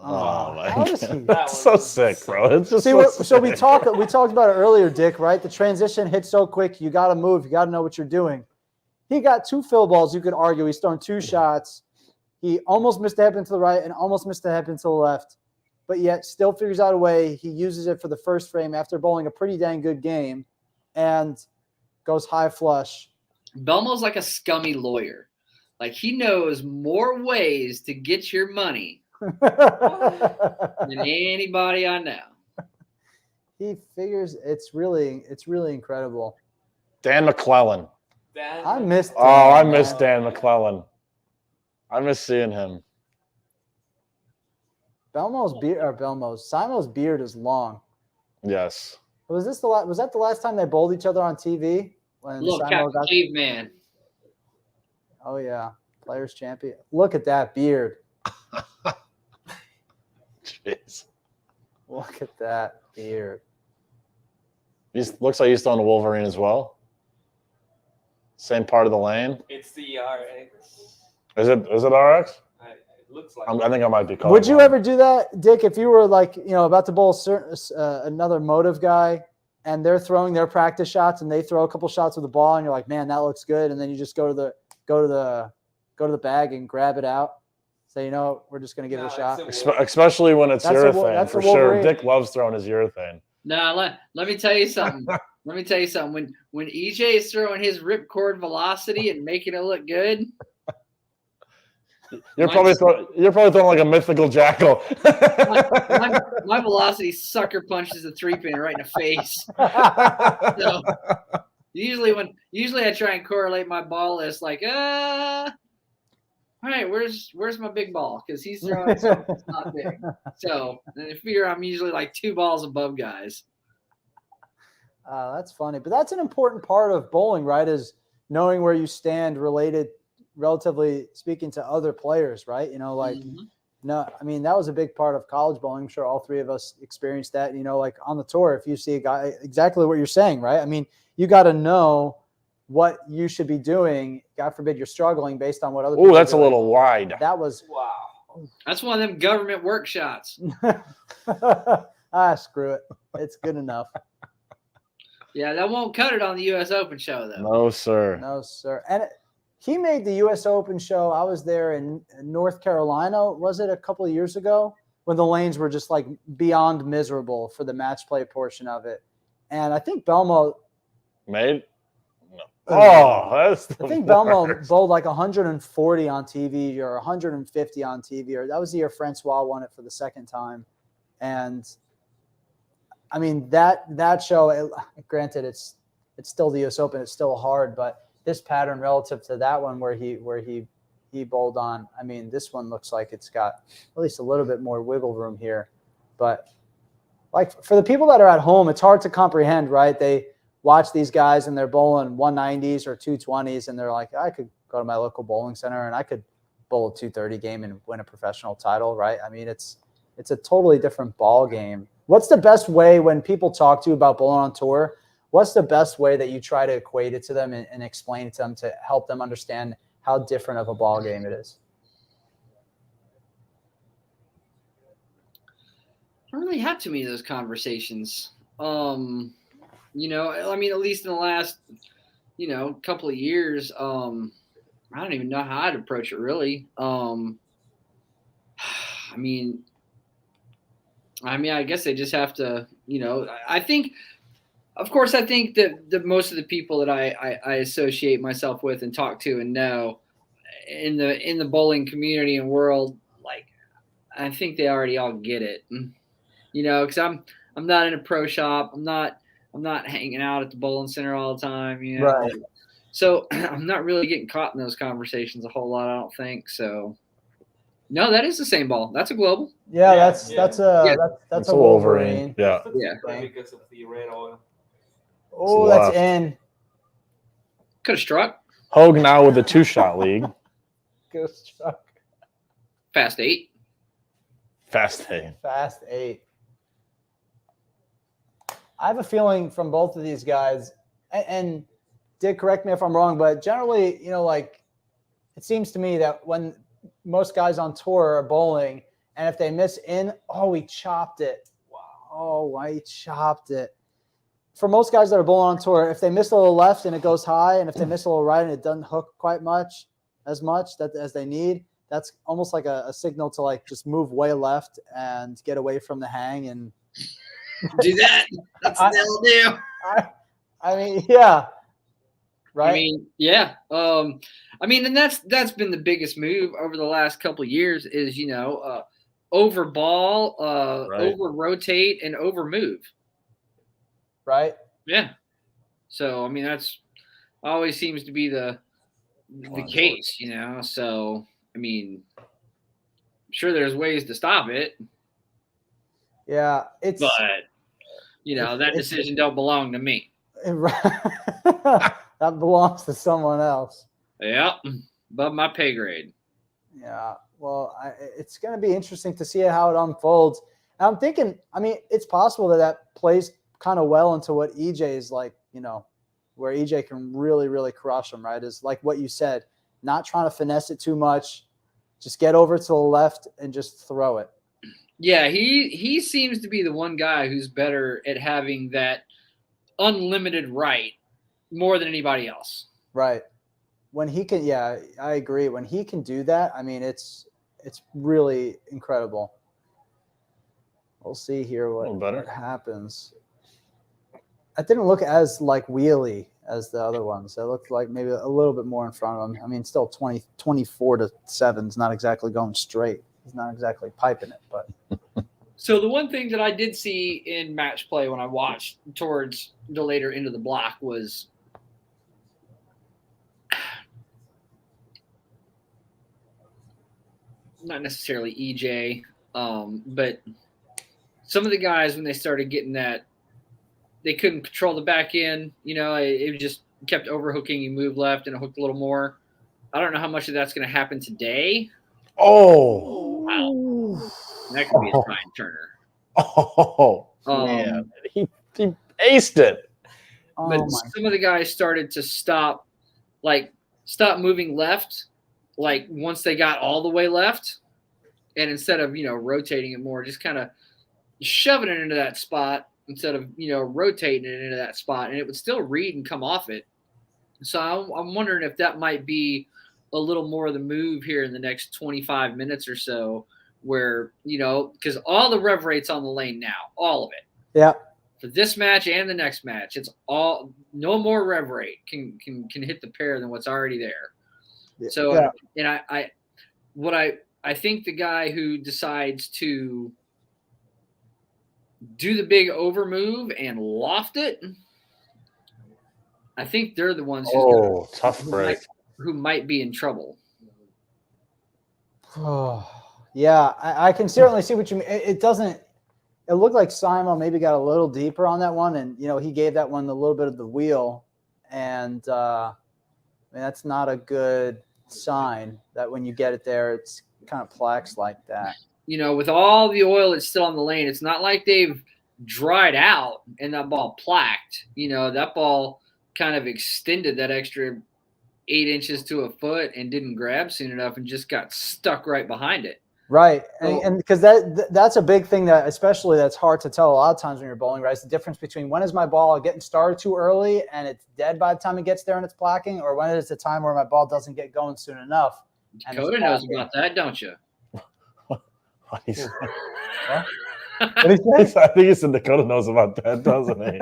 Oh my how god, does he? that's so sick, bro. It's just So we talked about it earlier, Dick. Right, the transition hits so quick. You got to move. You got to know what you're doing. He got 2 fill balls. You could argue he's thrown 2 shots. He almost missed a headpin to the right and almost missed a headpin to the left, but yet still figures out a way. He uses it for the first frame after bowling a pretty dang good game, and goes high flush. Belmo's like a scummy lawyer. Like he knows more ways to get your money than anybody I know. He figures it's really incredible. Dan McClellan. I missed. I miss Dan McClellan. I miss seeing him. Simo's beard is long. Yes. Was that the last time they bowled each other on TV? Little Captain Caveman. Oh yeah, Players Champion. Look at that beard. Jeez. Look at that beard. He looks like he's throwing a Wolverine as well. Same part of the lane. It's the RX. Is it RX? It looks like. I think I might be calling. Would you ever do that, Dick, if you were about to bowl another motive guy, and they're throwing their practice shots, and they throw a couple shots with the ball, and you're like, man, that looks good, and then you just go to the bag and grab it out. Say, we're just gonna give it a shot. Especially when it's urethane, for sure. Dick loves throwing his urethane. No, let me tell you something. When EJ is throwing his ripcord velocity and making it look good, you're probably throwing like a mythical jackal. my velocity sucker punches the 3-pin right in the face. So usually I try and correlate my ball list like, all right, where's my big ball? Because he's throwing something that's not big. So and I figure I'm usually like 2 balls above guys. That's funny, but that's an important part of bowling, right? Is knowing where you stand relatively speaking to other players, right? Like, no, I mean, that was a big part of college bowling. I'm sure all three of us experienced that, like on the tour, if you see a guy, exactly what you're saying, right? I mean, you got to know what you should be doing. God forbid you're struggling based on what other people Oh, that's are a doing. little wide. That was, Wow. That's one of them government work shots. Screw it. It's good enough. Yeah, that won't cut it on the U.S. Open show, though. No, sir. No, sir. And he made the U.S. Open show. I was there in North Carolina. Was it a couple of years ago when the lanes were just like beyond miserable for the match play portion of it? And I think Belmo Made? No. Oh, that's the I think worst. Belmo bowled like 140 on TV or 150 on TV, or that was the year Francois won it for the second time. And I mean, that show, granted, it's still the U.S. Open. It's still hard, but this pattern relative to that one where he bowled on, I mean, this one looks like it's got at least a little bit more wiggle room here. But like for the people that are at home, it's hard to comprehend, right? They watch these guys and they're bowling 190s or 220s, and they're like, I could go to my local bowling center and I could bowl a 230 game and win a professional title, right? I mean, it's a totally different ball game. What's the best way when people talk to you about bowling on tour? What's the best way that you try to equate it to them and explain it to them to help them understand how different of a ball game it is? I don't really have too many of those conversations. I mean, at least in the last, couple of years, I don't even know how I'd approach it really. I guess they just have to, I think that most of the people that I associate myself with and talk to and know in the bowling community and world, like, I think they already all get it, because I'm not in a pro shop. I'm not hanging out at the bowling center all the time, Right. So I'm not really getting caught in those conversations a whole lot, I don't think. So no, that is the same ball. That's a global. Yeah, Yeah, that's a Wolverine. Wolverine. Yeah. Yeah. Because of the red oil. Oh, It's that's left. in. Could have struck. Hogue now with a 2-shot lead. Go struck. Fast 8. Fast 8. Fast 8. I have a feeling from both of these guys, and Dick, correct me if I'm wrong, but generally, like it seems to me that when most guys on tour are bowling, and if they miss in, oh, he chopped it. Wow. Oh, why he chopped it. For most guys that are bowling on tour, if they miss a little left and it goes high, and if they miss a little right and it doesn't hook quite as they need, that's almost like a signal to like just move way left and get away from the hang and Do that. That's what they'll do. I mean, yeah. Right. I mean, yeah. And that's been the biggest move over the last couple of years is, over ball, Right. over rotate, and over move. Right. Yeah. So, I mean, that's always seems to be the case, So, I mean, I'm sure there's ways to stop it. Yeah. But, that decision don't belong to me. That belongs to someone else. Yep. Above my pay grade. Yeah. Well, it's going to be interesting to see how it unfolds. And I'm thinking, I mean, it's possible that plays kind of well into what EJ is like, where EJ can really, really crush him, right? Is like what you said, not trying to finesse it too much. Just get over to the left and just throw it. Yeah, he seems to be the one guy who's better at having that unlimited right more than anybody else. Right. When he can, yeah, I agree. When he can do that, I mean, it's really incredible. We'll see here what happens. I didn't look as like wheelie as the other ones. It looked like maybe a little bit more in front of him. I mean, still 24-7 is not exactly going straight. He's not exactly piping it, but. So the one thing that I did see in match play when I watched towards the later end of the block was not necessarily EJ, but some of the guys when they started getting that they couldn't control the back end. It just kept overhooking. You move left and it hooked a little more. I don't know how much of that's going to happen today. Oh, Wow. That could be a time turner. Man, he aced it. But some of the guys started to stop moving left, like once they got all the way left, and instead of rotating it more, just kind of shoving it into that spot instead of rotating it into that spot, and it would still read and come off it. So I'm wondering if that might be a little more of the move here in the next 25 minutes or so, where because all the rev rate's on the lane now, all of it. Yeah. For this match and the next match, it's all no more rev rate can hit the pair than what's already there. So and I think the guy who decides to do the big over move and loft it, I think they're the ones who might be in trouble. Yeah, I can certainly see what you mean. It looked like Simo maybe got a little deeper on that one, and he gave that one a little bit of the wheel, and that's not a good sign that when you get it there, it's kind of plaques like that. With all the oil that's still on the lane, it's not like they've dried out and that ball plaqued. That ball kind of extended that extra 8 inches to a foot and didn't grab soon enough and just got stuck right behind it. Right. And because that's a big thing that's hard to tell a lot of times when you're bowling, right? It's the difference between when is my ball getting started too early and it's dead by the time it gets there and it's placking, or when is the time where my ball doesn't get going soon enough. Dakota knows about that, don't you? What he said? What he said? I think he said Dakota knows about that, doesn't he?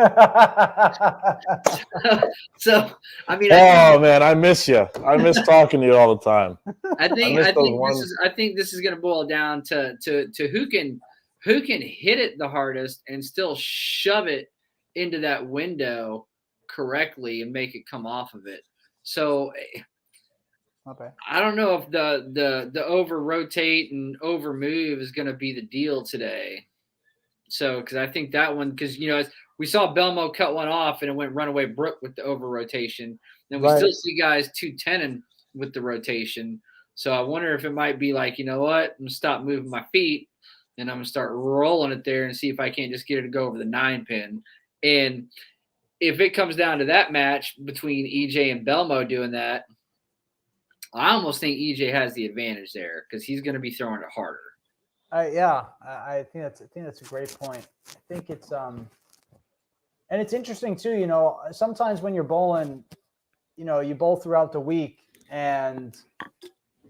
So, man, I miss you. I miss talking to you all the time. I think this is going to boil down to who can hit it the hardest and still shove it into that window correctly and make it come off of it. So, okay. I don't know if the over rotate and over move is going to be the deal today. So, because I think that one, because as we saw Belmo cut one off and it went runaway brook with the over rotation, and we still see guys 210 with the rotation. So I wonder if it might be like, what, I'm gonna stop moving my feet and I'm gonna start rolling it there and see if I can't just get it to go over the 9-pin. And if it comes down to that match between EJ and Belmo doing that, I almost think EJ has the advantage there because he's going to be throwing it harder. I think that's a great point. I think it's and it's interesting too. Sometimes when you're bowling, you bowl throughout the week and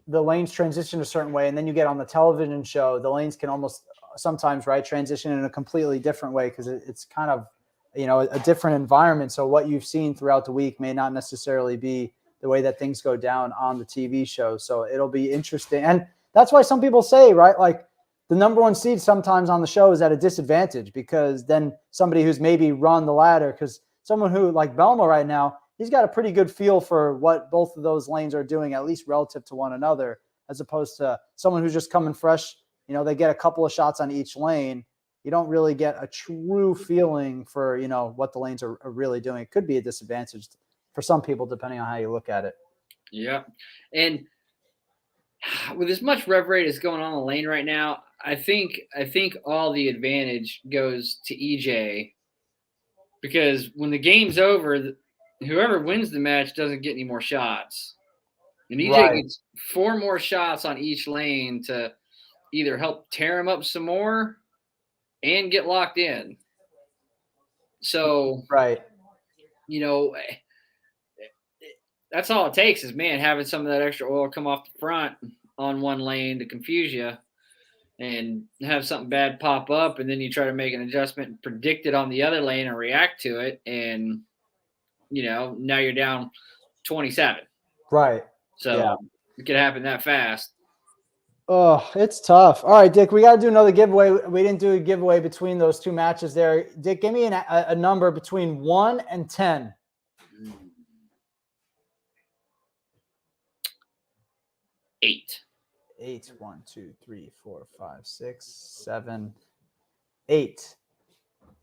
the lanes transition a certain way, and then you get on the television show, the lanes can almost sometimes transition in a completely different way because it's kind of a different environment. So what you've seen throughout the week may not necessarily be the way that things go down on the TV show. So it'll be interesting, and that's why some people say like, the number one seed sometimes on the show is at a disadvantage because then somebody who's maybe run the ladder, because someone who like Belmo right now, he's got a pretty good feel for what both of those lanes are doing, at least relative to one another, as opposed to someone who's just coming fresh. They get a couple of shots on each lane. You don't really get a true feeling for, what the lanes are really doing. It could be a disadvantage for some people, depending on how you look at it. Yeah. And with as much rev rate as going on the lane right now, I think all the advantage goes to EJ because when the game's over, whoever wins the match doesn't get any more shots. And EJ gets 4 more shots on each lane to either help tear him up some more and get locked in. So, that's all it takes is, having some of that extra oil come off the front on one lane to confuse you and have something bad pop up, and then you try to make an adjustment and predict it on the other lane and react to it, and now you're down 27. Right. So it could happen that fast. Oh, it's tough. All right, Dick, we got to do another giveaway. We didn't do a giveaway between those two matches there. Dick, give me a number between 1 and 10. 8. 8. 1, 2, 3, 4, 5, 6, 7, 8.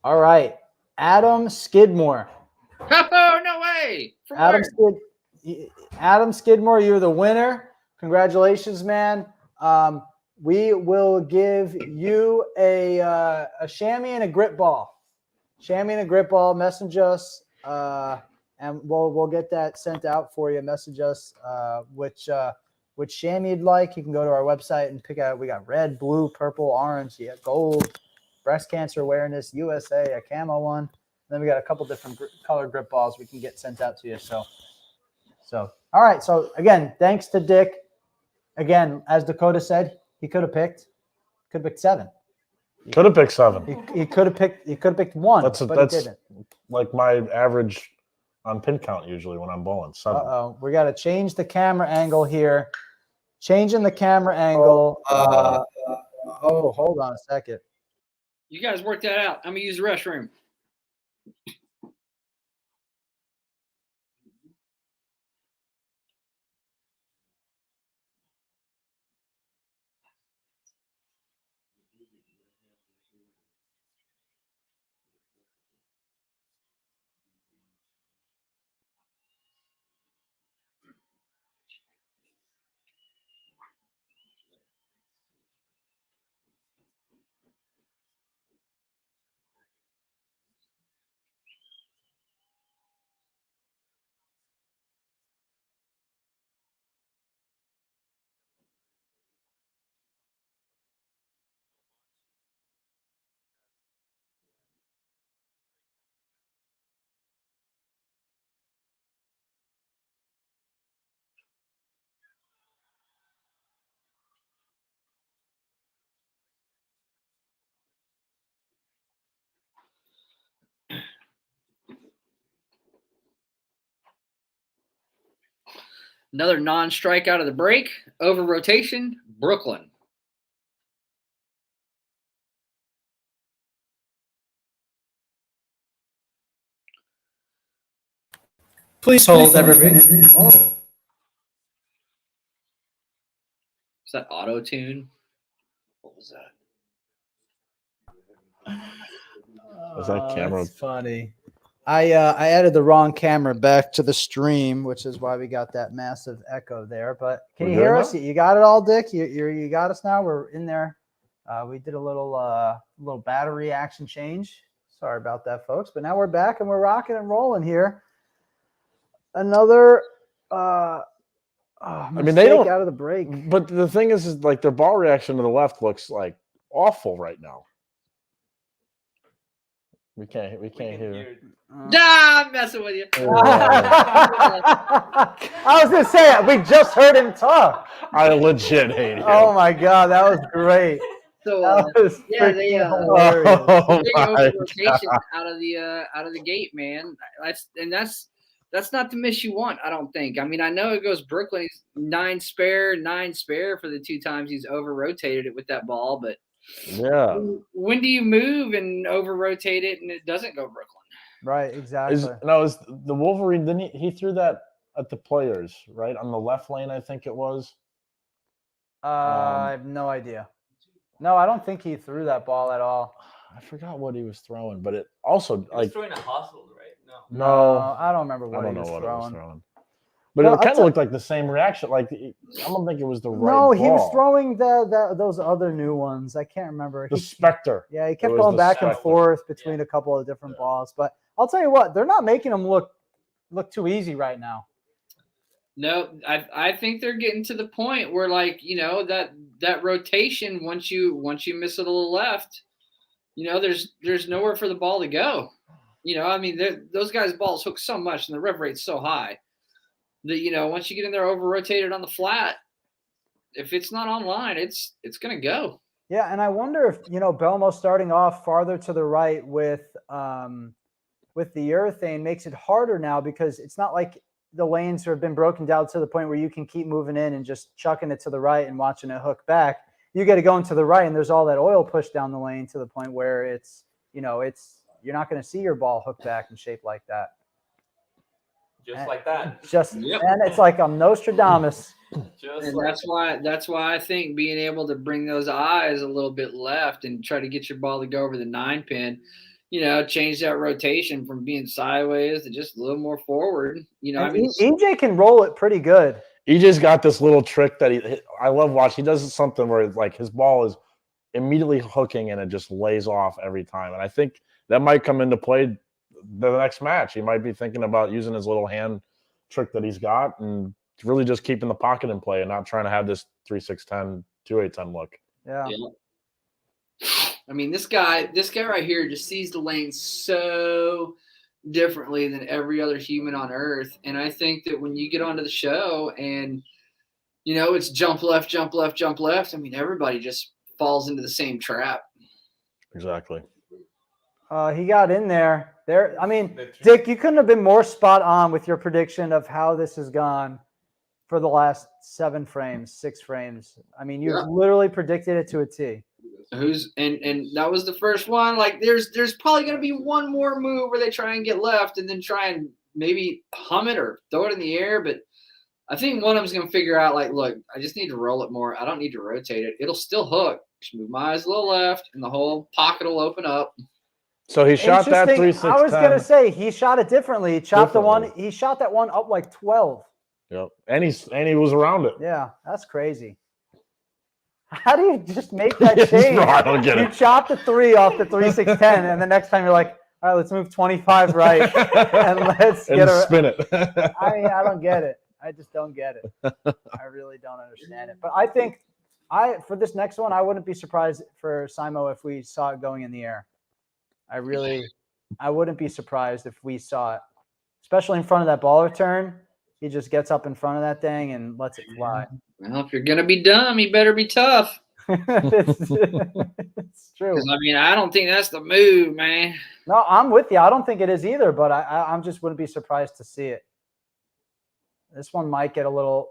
All right. Adam Skidmore. Oh, no way. From where? Adam Skidmore, you're the winner. Congratulations, man. We will give you a chamois and a grip ball. Chamois and a grip ball. Message us, and we'll get that sent out for you. Message us which chamois you'd like. You can go to our website and pick out. We got red, blue, purple, orange. You got gold, breast cancer awareness, USA, a camo one. Then we got a couple different color grip balls we can get sent out to you. So all right. So again, thanks to Dick. Again, as Dakota said, he could have picked 7. Could have picked 7. He could have picked 1, but he didn't. Like my average on pin count usually when I'm bowling. 7. We got to change the camera angle here. Changing the camera angle. Hold on a second. You guys work that out. I'm gonna use the restroom. Another non-strike out of the break. Over rotation, Brooklyn. Please hold, everybody. Oh. Is that auto-tune? What was that? Is that camera? That's funny. I added the wrong camera back to the stream, which is why we got that massive echo there. But can you hear us? You got it all, Dick? You got us now? We're in there. We did a little battery action change. Sorry about that, folks. But now we're back and we're rocking and rolling here. Another I mean, they don't out of the break. But the thing is like their ball reaction to the left looks like awful right now. We can't hear. I'm messing with you. I was gonna say we just heard him talk. I legit hate him. Oh my god, that was great. So That was they hilarious. Oh big my over rotation God. out of the gate, man. That's not the miss you want, I don't think. I mean, I know it goes Brooklyn. He's 9 spare for the 2 times he's over rotated it with that ball, but Yeah. when do you move and over rotate it and it doesn't go Brooklyn? Right, exactly. Is the Wolverine? Didn't he threw that at the players right on the left lane? I think it was. I have no idea. No, I don't think he threw that ball at all. I forgot what he was throwing, but it also He was throwing a hustle, right? No, I don't remember what I don't he know was what throwing. he was throwing. But Well, it kind of looked like the same reaction. Like I don't think it was the right. No, he was ball. throwing those other new ones. I can't remember. The Spectre. Yeah, he It kept was going the back and Spectre. forth between a couple of different balls. But I'll tell you what, they're not making them look too easy right now. No, I think they're getting to the point where, like, you know, that rotation, once you miss it a little left, you know, there's nowhere for the ball to go. You know, I mean, those guys' balls hook so much and the rev rate's so high that, you know, once you get in there over rotated on the flat, if it's not online, it's gonna go. Yeah, and I wonder if, you know, Belmo starting off farther to the right with the urethane makes it harder now, because it's not like the lanes have been broken down to the point where you can keep moving in and just chucking it to the right and watching it hook back. You got to go into the right, and there's all that oil pushed down the lane to the point where it's, you know, you're not going to see your ball hook back and shape like that. Just like that. And it's like I'm Nostradamus. That's why I think being able to bring those eyes a little bit left and try to get your ball to go over the 9 pin, change that rotation from being sideways to just a little more forward. EJ can roll it pretty good. EJ's got this little trick that I love watching. He does something where like his ball is immediately hooking and it just lays off every time. And I think that might come into play the next match. He might be thinking about using his little hand trick that he's got and really just keeping the pocket in play and not trying to have this 3-6-10, 2-8-10 look. Yeah. I mean, this guy right here just sees the lane so differently than every other human on earth. And I think that when you get onto the show and, it's jump left, jump left, jump left, I mean, everybody just falls into the same trap. Exactly. He got in there. I mean, Dick, you couldn't have been more spot on with your prediction of how this has gone for the last 6 frames. I mean, you literally predicted it to a T. And that was the first one. Like, there's probably going to be one more move where they try and get left and then try and maybe hum it or throw it in the air. But I think one of them's going to figure out, like, look, I just need to roll it more. I don't need to rotate it. It'll still hook. Just move my eyes a little left, and the whole pocket will open up. So he shot that 3-6-10. I was going to say he shot it differently. He shot that one up like 12. Yep. And he was around it. Yeah, that's crazy. How do you just make that change? I don't get it. You chop the 3 off the 3-6-10, and the next time you're like, all right, let's move 25 right and let's spin it. I don't get it. I just don't get it. I really don't understand it. But I think for this next one, I wouldn't be surprised for Simo if we saw it going in the air. I wouldn't be surprised if we saw it, especially in front of that ball return. He just gets up in front of that thing and lets it fly. Well, if you're going to be dumb, you better be tough. It's true. I mean, I don't think that's the move, man. No, I'm with you. I don't think it is either, but I just wouldn't be surprised to see it. This one might get a little.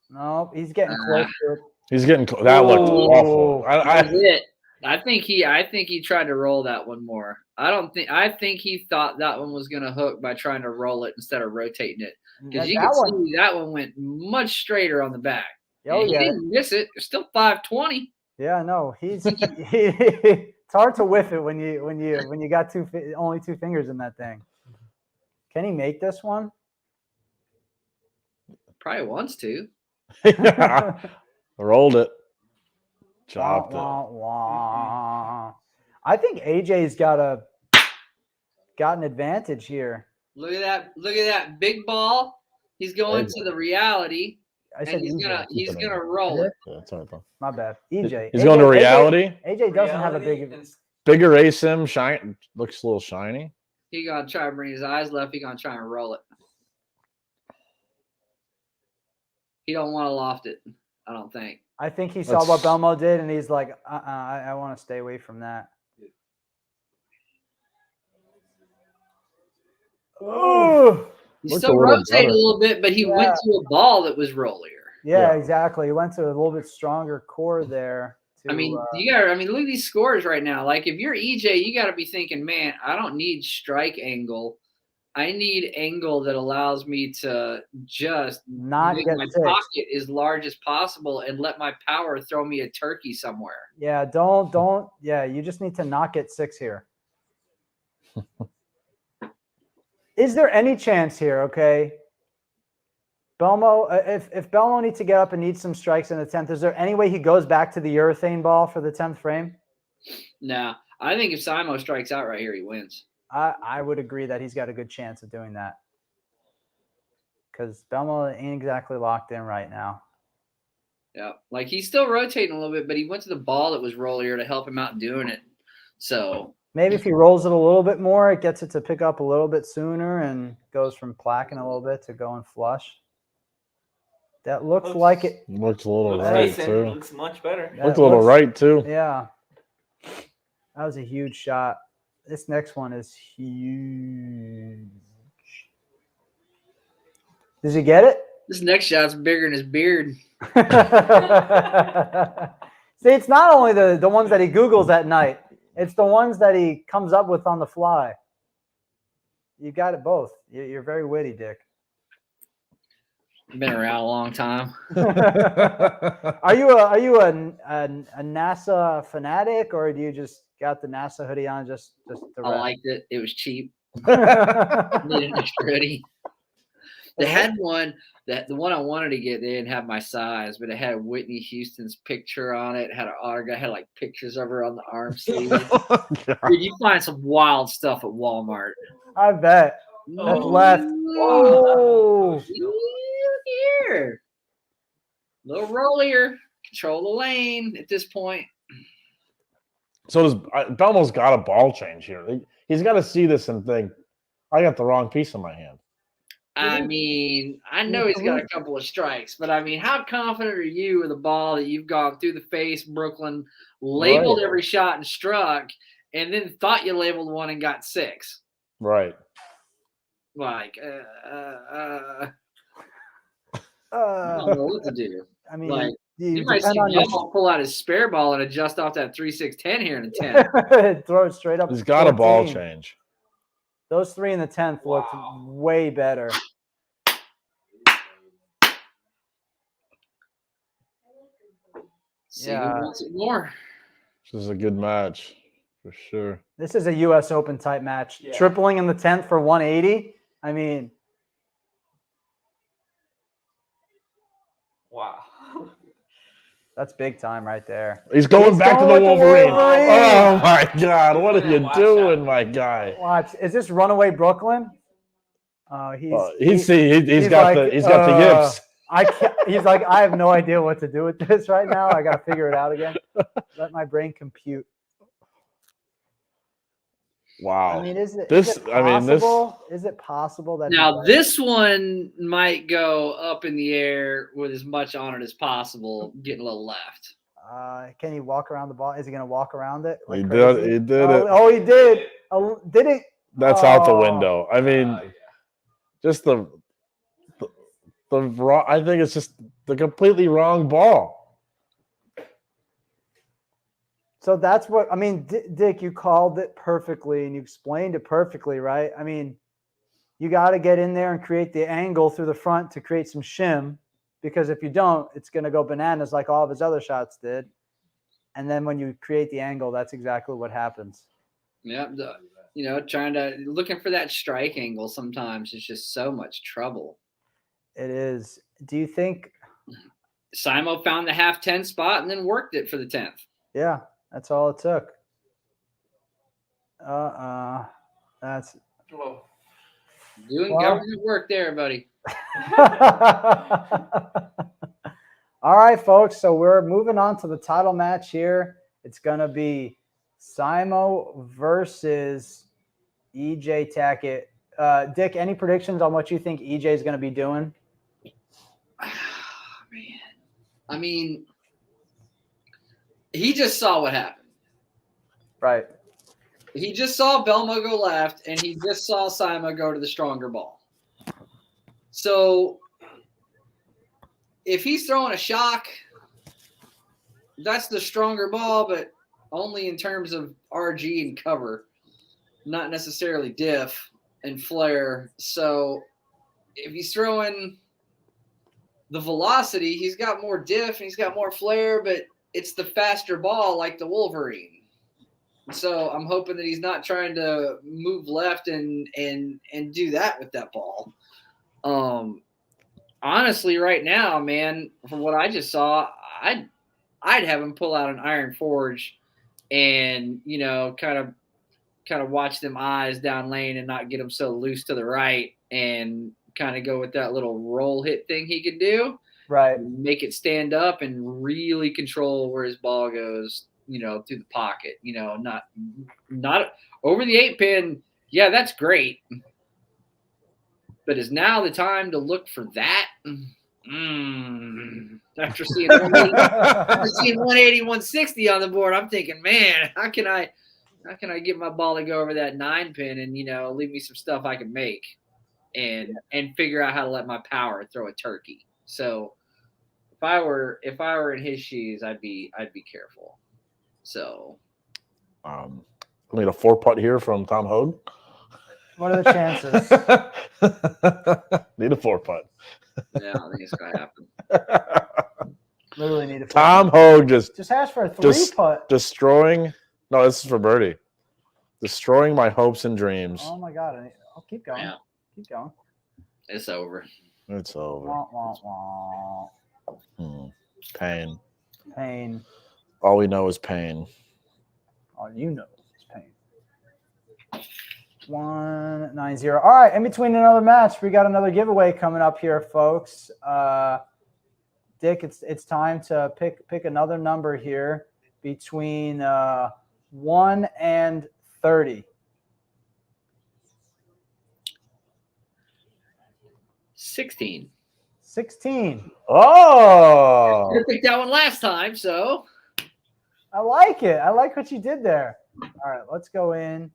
No, he's getting close to it. He's getting close. That looked awful. I think he tried to roll that one more. I think he thought that one was going to hook by trying to roll it instead of rotating it. Because you can see that one went much straighter on the back. Oh, he didn't miss it. It's still 520. Yeah, no, it's hard to whiff it when you got only 2 fingers in that thing. Can he make this one? Probably wants to. Rolled it. Chopped it. I think AJ's got an advantage here. Look at that big ball. He's going to the reality. He's gonna roll it. Yeah, that's all right, My bad. EJ. He's going to reality. AJ doesn't have a bigger ASIM. Shine looks a little shiny. He gonna try and bring his eyes left. He gonna try and roll it. He don't want to loft it. I don't think. I think he saw what Belmo did, and he's like, I want to stay away from that. Oh, he still rotated a little bit, but he went to a ball that was rollier. Yeah, exactly. He went to a little bit stronger core there. Look at these scores right now. Like, if you're EJ, you got to be thinking, man, I don't need strike angle. I need angle that allows me to just not make get my six. pocket as large as possible and let my power throw me a turkey somewhere. Yeah, don't. Yeah, you just need to not get 6 here. Is there any chance here? Okay, Belmo. If Belmo needs to get up and needs some strikes in the 10th, is there any way he goes back to the urethane ball for the 10th frame? No, I think if Simo strikes out right here, he wins. I would agree that he's got a good chance of doing that because Belmo ain't exactly locked in right now. Yeah, like he's still rotating a little bit, but he went to the ball that was rollier to help him out doing it. So maybe if he rolls it a little bit more, it gets it to pick up a little bit sooner and goes from plaquing a little bit to going flush. That looks like it. Looks a little right too. Looks much better. Looks a little right too. Yeah, that was a huge shot. This next one is huge. Does he get it? This next shot's bigger than his beard. See, it's not only the ones that he Googles at night. It's the ones that he comes up with on the fly. You got it both. You're very witty, Dick. Been around a long time. Are you a NASA fanatic, or do you just got the NASA hoodie on just to I rep? liked it. It was cheap. Yeah. Needed an extra hoodie. They had one the one I wanted to get. They didn't have my size, but it had Whitney Houston's picture on it. Had an autograph. Had like pictures of her on the arm sleeve. Dude, you find some wild stuff at Walmart. I bet. That's left. Oh, here. Little rollier. Control the lane at this point. So Belmo's got a ball change here. He's got to see this and think, I got the wrong piece in my hand. I mean, I know he's got a couple of strikes, but I mean, how confident are you with a ball that you've gone through the face, Brooklyn, labeled every shot and struck, and then thought you labeled one and got 6? Right. Like, I don't know what to do. I mean, Like, you might see Belmo pull out his spare ball and adjust off that 3-6-10 here in the 10th. Throw it straight up. He's got a ball change. Those 3 in the 10th looked way better. See who wants it more. This is a good match for sure. This is a U.S. Open type match. Yeah. Tripling in the 10th for 180. I mean, wow. That's big time right there. He's going back to the Wolverine. Oh my God! What are you doing, my guy? Watch. Is this Runaway Brooklyn? He's got the yips. I can't, he's like, I have no idea what to do with this right now. I got to figure it out again. Let my brain compute. Wow. I mean, is it possible that now this one might go up in the air with as much on it as possible, getting a little left. Can he walk around the ball? Is he going to walk around it? He did it. Oh, he did. Did it? That's out the window. I mean, just the wrong. I think it's just the completely wrong ball. So that's what I mean, Dick. You called it perfectly and you explained it perfectly, right? I mean, you got to get in there and create the angle through the front to create some shim, because if you don't, it's going to go bananas like all of his other shots did. And then when you create the angle, that's exactly what happens. Yeah, looking for that strike angle sometimes is just so much trouble. It is. Do you think Simo found the half 10 spot and then worked it for the 10th? Yeah, that's all it took. That's doing government work there, buddy. All right, folks. So we're moving on to the title match here. It's going to be Simo versus Ej Tackett. Dick, any predictions on what you think EJ is going to be doing? Man. I mean, he just saw what happened. Right. He just saw Belmo go left, and he just saw Simo go to the stronger ball. So if he's throwing a shock, that's the stronger ball, but only in terms of RG and cover, not necessarily diff and flare. So if he's throwing the velocity, he's got more diff and he's got more flare, but it's the faster ball like the Wolverine. So I'm hoping that he's not trying to move left and do that with that ball. Honestly, right now, man, from what I just saw, I'd have him pull out an Iron Forge and, kind of watch them eyes down lane and not get them so loose to the right and kind of go with that little roll hit thing he could do. Right. Make it stand up and really control where his ball goes, through the pocket, not over the 8-pin. Yeah, that's great. But is now the time to look for that? After seeing 180, 160 on the board, I'm thinking, man, how can I get my ball to go over that 9-pin and leave me some stuff I can make and figure out how to let my power throw a turkey. So if I were in his shoes, I'd be careful. So a 4-putt here from Tom Hogue. What are the chances? Need a 4-putt. Yeah, I think it's gonna happen. Literally need a Tom Hogue just ask for a 3-putt. destroying. No, this is for birdie. Destroying my hopes and dreams. Oh my God! I'll keep going. Yeah. Keep going. It's over. It's over. Wah, wah, wah. Pain. Pain. All we know is pain. All you know is pain. 190. All right, in between another match, we got another giveaway coming up here, folks. Dick, it's time to pick another number here between 1 and 30. 16. 16. Oh, I picked that one last time, so I like it. I like what you did there. All right, let's go in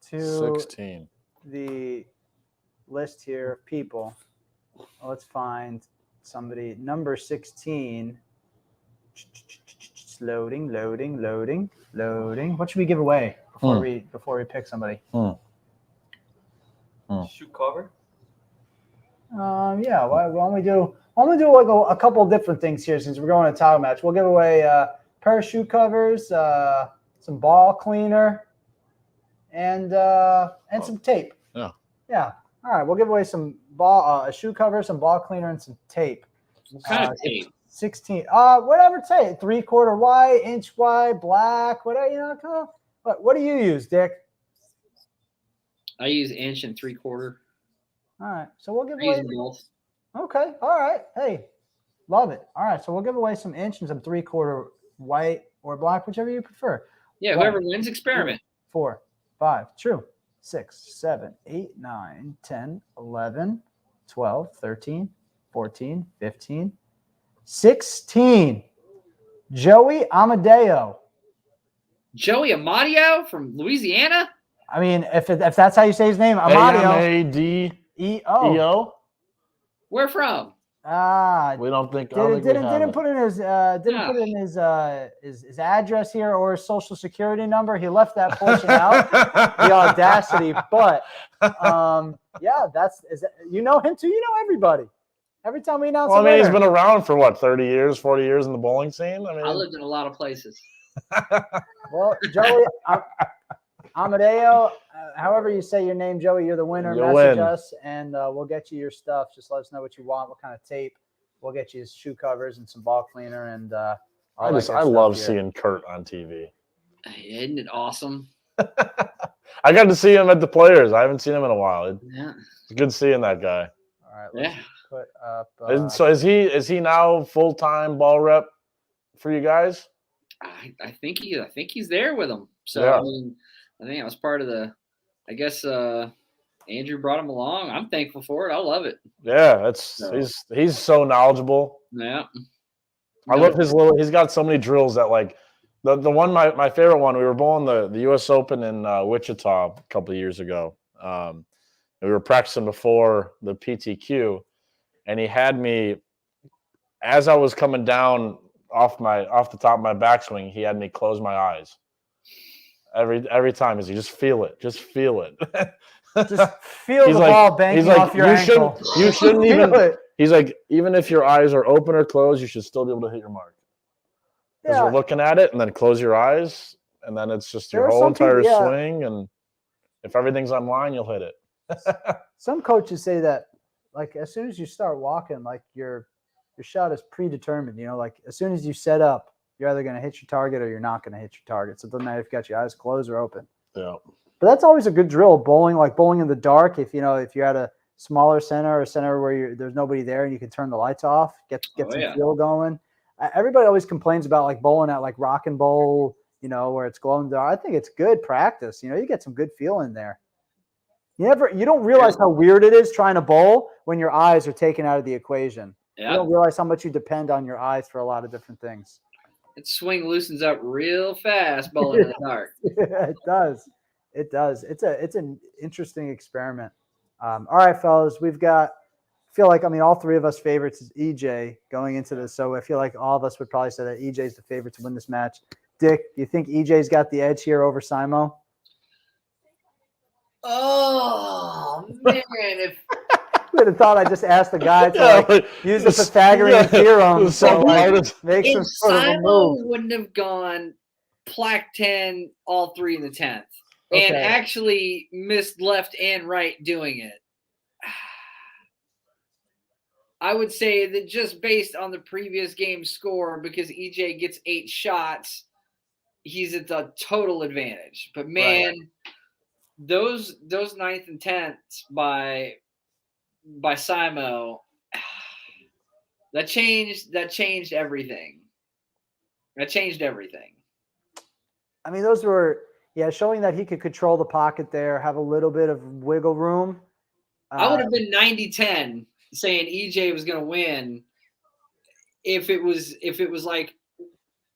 to 16. the list here of people. Let's find somebody. Number 16. It's loading. What should we give away before we pick somebody? Shoe cover. Yeah. Why don't we do like a couple of different things here since we're going to a title match? We'll give away a pair of shoe covers, some ball cleaner, and some tape. Yeah. Yeah. All right. We'll give away some a shoe cover, some ball cleaner, and some tape. what kind of tape? 16. Whatever tape. 3/4 wide, inch wide, black. Whatever. What do you use, Dick? I use inch and 3/4. All right. So we'll give I away. use both. Okay. All right. Hey, love it. All right. So we'll give away some inch and some 3/4 white or black, whichever you prefer. Yeah, whoever wins, experiment. 4, 5, true. 6, 7, 8, 9, 10, 11, 12, 13, 14, 15, 16. Joey Amadeo. Joey Amadio from Louisiana? I mean, if that's how you say his name, Amadeo. AMADEO. E-O. Where from? We don't think. Didn't put in his his address here or his social security number. He left that portion out. The audacity, but yeah, you know him too. You know everybody. Every time we announce, Well, I mean, he's been around for what, 30 years, 40 years in the bowling scene. I mean, I lived in a lot of places. Well, Joey Amadeo, however you say your name, Joey, you're the winner. Message us, and we'll get you your stuff. Just let us know what you want, what kind of tape. We'll get you shoe covers and some ball cleaner. And I love seeing Kurt on TV. Isn't it awesome? I got to see him at the Players. I haven't seen him in a while. Yeah. It's good seeing that guy. All right, let's put up. So is he now full-time ball rep for you guys? I think he's there with them. So Yeah. I think I was part of the. I guess Andrew brought him along. I'm thankful for it. I love it. Yeah, he's so knowledgeable. Yeah. I love his little. He's got so many drills that like the one my favorite one. We were bowling the U.S. Open in Wichita a couple of years ago. We were practicing before the PTQ, and he had me as I was coming down off the top of my backswing. He had me close my eyes every time. Is he just feel it? Just feel it. Just feel the ball banking off your ankle. You shouldn't even. He's like, even if your eyes are open or closed, you should still be able to hit your mark. Because you're looking at it, and then close your eyes, and then it's just your whole entire swing. And if everything's on line, you'll hit it. Some coaches say that, like, as soon as you start walking, like your shot is predetermined. Like as soon as you set up, you're either going to hit your target or you're not going to hit your target. So it doesn't matter if you got your eyes closed or open. Yeah. But that's always a good drill, bowling in the dark. If you're at a smaller center or a center where there's nobody there and you can turn the lights off, get some feel going. Everybody always complains about like bowling at like Rock and Bowl, where it's glow in the dark. I think it's good practice. You get some good feel in there. You don't realize how weird it is trying to bowl when your eyes are taken out of the equation. Yeah. You don't realize how much you depend on your eyes for a lot of different things. That swing loosens up real fast bowling in the dark. Yeah, it does. It does. It's an interesting experiment. All right, fellas, all three of us favorites is EJ going into this. So I feel like all of us would probably say that EJ is the favorite to win this match. Dick, do you think EJ's got the edge here over Simo? Oh man, if I would have thought I just asked the guy to use the Pythagorean theorem to make some sort of a move. Simo wouldn't have gone plaque 10, all three in the 10th, and actually missed left and right doing it, I would say that just based on the previous game score, because EJ gets 8 shots, he's at the total advantage. But man, those 9th and 10ths by Simo, that changed everything. That changed everything. I mean, those were showing that he could control the pocket there, have a little bit of wiggle room. I would have been 90-10 saying EJ was going to win if it was like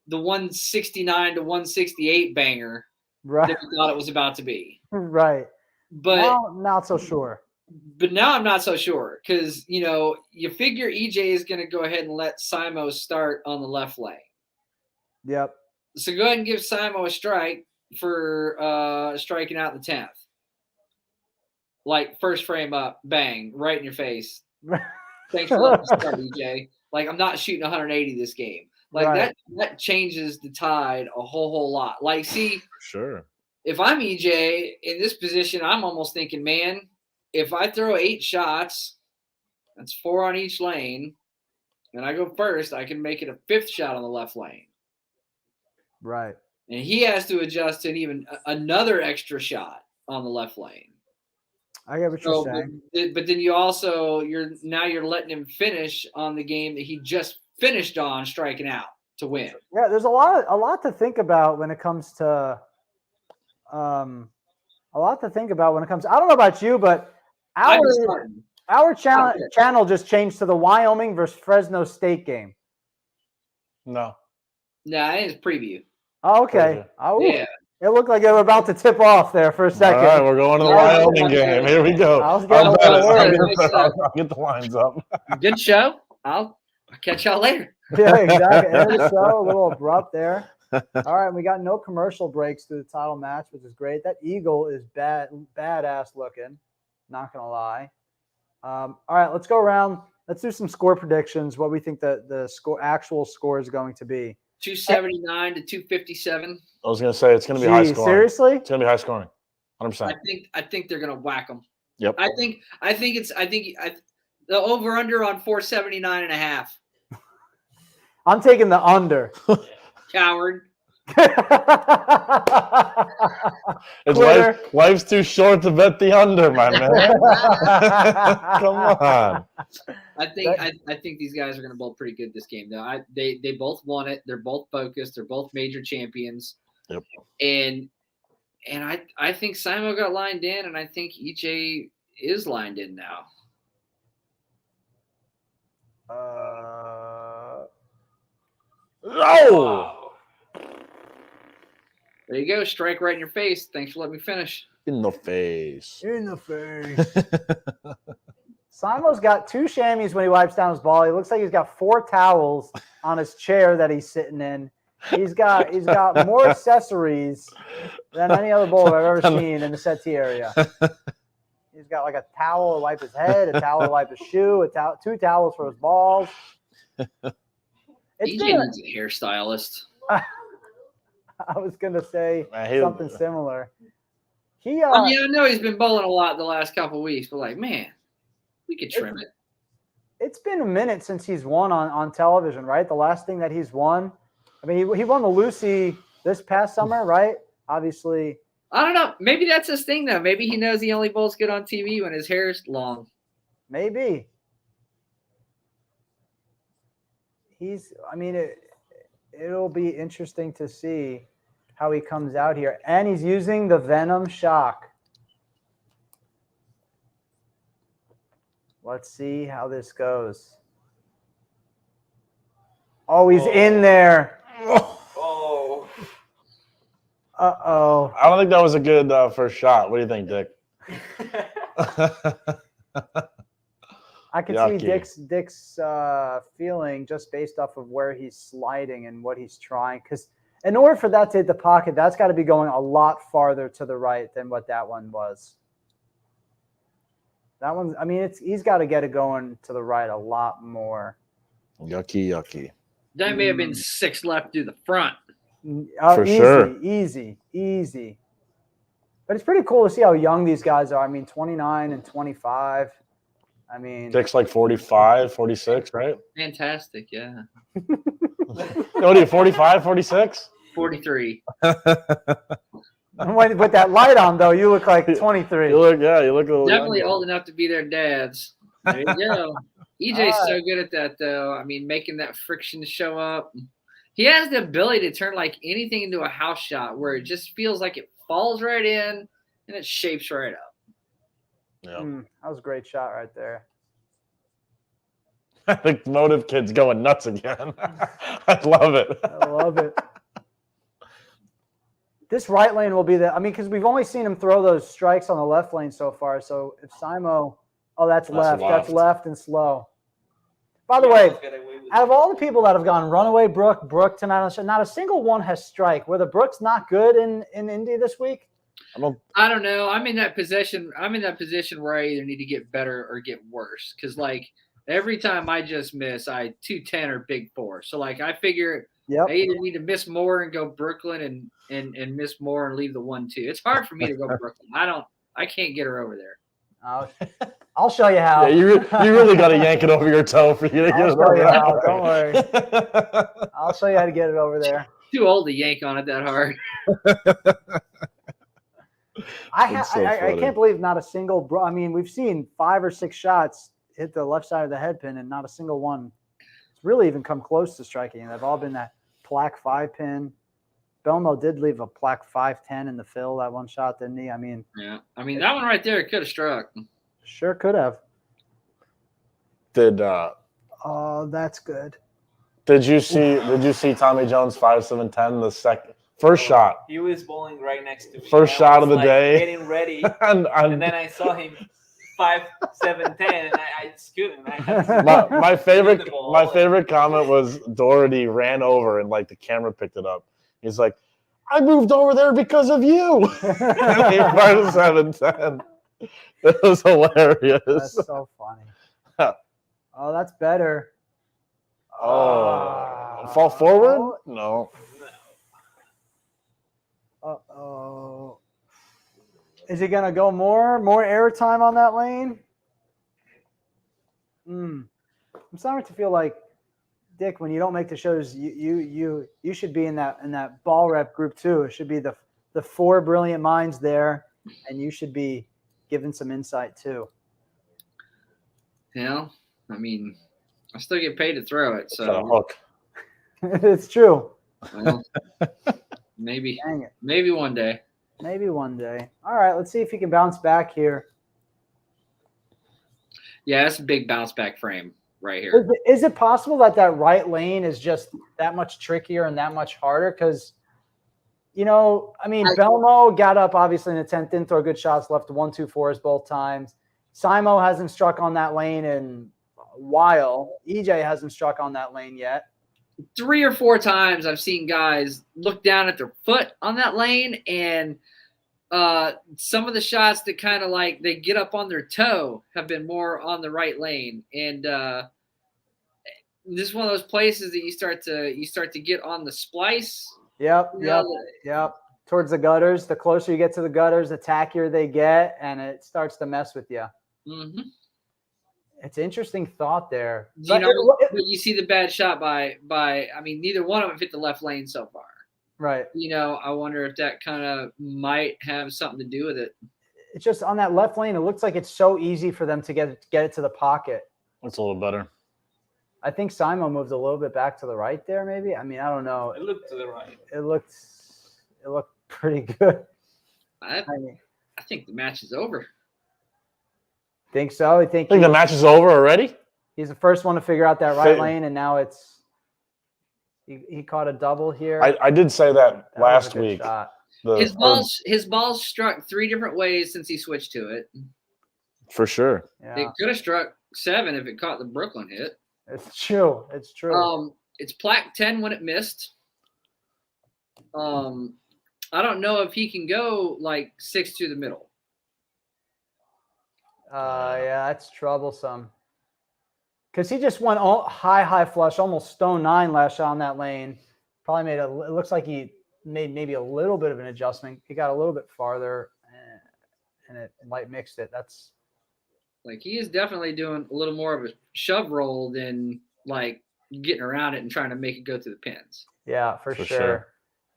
the 169 to 168 banger that we thought it was about to be. Right. But now, not so sure. But now I'm not so sure because, you figure EJ is going to go ahead and let Simo start on the left lane. Yep. So go ahead and give Simo a strike for striking out the 10th. Like first frame up, bang, right in your face. Thanks for letting me start, EJ. Like, I'm not shooting 180 this game. Like that changes the tide a whole lot. Like, see, sure. If I'm EJ in this position, I'm almost thinking, man, if I throw 8 shots, that's 4 on each lane, and I go first, I can make it a 5th shot on the left lane. Right. And he has to adjust to even another extra shot on the left lane. I get what you're saying. But then you're letting him finish on the game that he just finished on, striking out to win. Yeah, there's a lot to think about when it comes to I don't know about you, but our channel just changed to the Wyoming versus Fresno State game. No, it's preview. Oh, okay. Oh, yeah. It looked like they were about to tip off there for a second. All right, we're going to the Wyoming game. Here we go. I was getting I'll get the lines up. Good show. I'll catch y'all later. Yeah, exactly. End of the show, a little abrupt there. All right, we got no commercial breaks through the title match, which is great. That eagle is badass looking. Not gonna lie. All right, let's go around. Let's do some score predictions. What we think the actual score is going to be. 279 to 257. I was gonna say it's gonna be high scoring. Seriously? It's gonna be high scoring. 100%. I think they're gonna whack them. Yep. I think the over under on 479.5. I'm taking the under. Coward. Life's too short to bet the under, my man. Come on. I think these guys are going to bowl pretty good this game, though. They both won it. They're both focused. They're both major champions. Yep. And I think Simo got lined in, and I think EJ is lined in now. No. There you go. Strike right in your face. Thanks for letting me finish. In the face. Simo's got 2 chamois when he wipes down his ball. He looks like he's got 4 towels on his chair that he's sitting in. He's got more accessories than any other bowler I've ever seen in the settee area. He's got like a towel to wipe his head, a towel to wipe his shoe, 2 towels for his balls. EJ needs a hairstylist. I was gonna say something similar. I know he's been bowling a lot the last couple of weeks, but man, we could trim it. It's been a minute since he's won on television, right? The last thing that he's won, I mean, he won the Lucy this past summer, right? Obviously. I don't know. Maybe that's his thing, though. Maybe he knows he only bowls good on TV when his hair's long. Maybe. It'll be interesting to see how he comes out here. And he's using the Venom Shock. Let's see how this goes. Oh, he's in there. Oh. Uh-oh. I don't think that was a good first shot. What do you think, Dick? I can see Dick's feeling just based off of where he's sliding and what he's trying. Because in order for that to hit the pocket, that's got to be going a lot farther to the right than what that one was. That one's. I mean, he's got to get it going to the right a lot more. Yucky. That may have been 6 left through the front. For sure. Easy. But it's pretty cool to see how young these guys are. I mean, 29 and 25. I mean, Dick's like 45, 46, right? Fantastic, yeah. What are you, 45, 46? 43. with that light on, though, you look like 23. You look a little Definitely younger. old enough to be their dads. There you go. EJ's so good at that, though. I mean, making that friction show up. He has the ability to turn like anything into a house shot where it just feels like it falls right in and it shapes right up. Yeah. That was a great shot right there. I think Motive Kid's going nuts again. I love it. This right lane will be because we've only seen him throw those strikes on the left lane so far. So if Simo, that's left. That's left and slow. By the way, out of all the people that have gone runaway Brook tonight, not a single one has strike. Were the Brooks not good in Indy this week? I don't know. I'm in that position where I either need to get better or get worse. Because like every time I just miss, I 210 or big 4. So like I figure I either need to miss more and go Brooklyn and miss more and leave the 1-2. It's hard for me to go Brooklyn. I can't get her over there. I'll show you how. Yeah, you really got to yank it over your toe for you to get it over there. Don't worry. I'll show you how to get it over there. Too old to yank on it that hard. I can't believe not a single. I mean, we've seen 5 or 6 shots hit the left side of the head pin, and not a single one has really even come close to striking. And they've all been that plaque 5 pin. Belmo did leave a plaque 5-10 in the fill, that one shot, didn't he? I mean, that one right there could have struck. Sure could have. Oh, that's good. Did you see Tommy Jones 5-7-10 first shot? He was bowling right next to me. First shot of the day. Getting ready. and then I saw him 5-7-10 and I just couldn't. My favorite comment was Doherty ran over and like the camera picked it up. He's like, I moved over there because of you. And he 5-7-10. It was hilarious. That's so funny. Oh, that's better. Fall forward? No. Uh-oh. Is he gonna go more air time on that lane? I'm starting to feel like, Dick, when you don't make the shows, you should be in that ball rep group too. It should be the 4 brilliant minds there, and you should be giving some insight too. Yeah, I mean, I still get paid to throw it, so hook. It's true. Well, maybe one day. Maybe one day. All right, let's see if he can bounce back here. Yeah, that's a big bounce back frame right here. Is it possible that right lane is just that much trickier and that much harder? Because, Belmo got up obviously in the 10th, didn't throw good shots, left 1-2-4s both times. Simo hasn't struck on that lane in a while. EJ hasn't struck on that lane yet. 3 or 4 times I've seen guys look down at their foot on that lane, and some of the shots that kind of like they get up on their toe have been more on the right lane. And this is one of those places that you start to get on the splice. Yep. Towards the gutters. The closer you get to the gutters, the tackier they get, and it starts to mess with you. Mm-hmm. It's an interesting thought there. But you see the bad shot by neither one of them hit the left lane so far. Right. I wonder if that kind of might have something to do with it. It's just on that left lane, it looks like it's so easy for them to get it to the pocket. It's a little better. I think Simo moved a little bit back to the right there, maybe. I mean, I don't know. It looked to the right. It looked pretty good. I think the match is over. Think so? I think the match is over already? He's the first one to figure out that right lane, and now it's he caught a double here. I did say that last week. His balls struck 3 different ways since he switched to it. For sure. Yeah. It could have struck 7 if it caught the Brooklyn hit. It's true. It's plaque 10 when it missed. I don't know if he can go like 6 through the middle. Yeah, that's troublesome. Because he just went all high flush, almost stone 9 last shot on that lane. Probably made it looks like he made maybe a little bit of an adjustment. He got a little bit farther and it light mixed it. That's like he is definitely doing a little more of a shove roll than like getting around it and trying to make it go through the pins. yeah, for sure.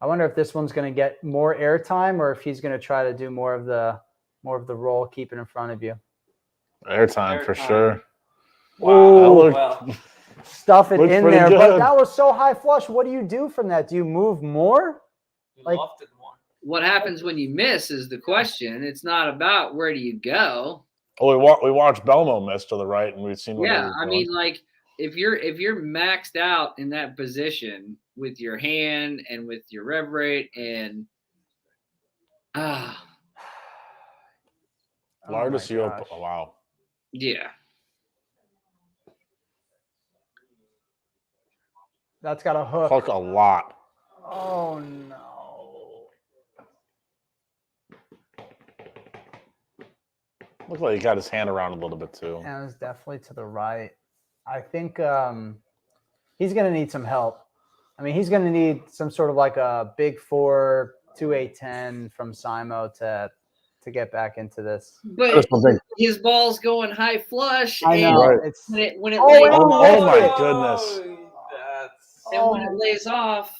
I wonder if this one's going to get more airtime or if he's going to try to do more of the roll, keep it in front of you. Airtime for sure. Wow. Well, Stuff it in there. Good. But that was so high flush. What do you do from that? Do you move more? you Like- lofted more. What happens when you miss is the question. It's not about where do you go. Well, we watched Belmo miss to the right, and we've seen what he Yeah, was I doing. mean, like if you're maxed out in that position with your hand and with your rev rate and Largest my Yope. gosh. Oh, wow. yeah. That's got a hook. Hook a lot. Oh no. Looks like he got his hand around a little bit too. And it was definitely to the right. I think he's going to need some help. I mean, he's going to need some sort of like a big 4, 2-8-10 from Simo to get back into this. But his ball's going high flush. I and know. Right. It's when it Oh, lays and off, Oh my goodness. and when it lays off,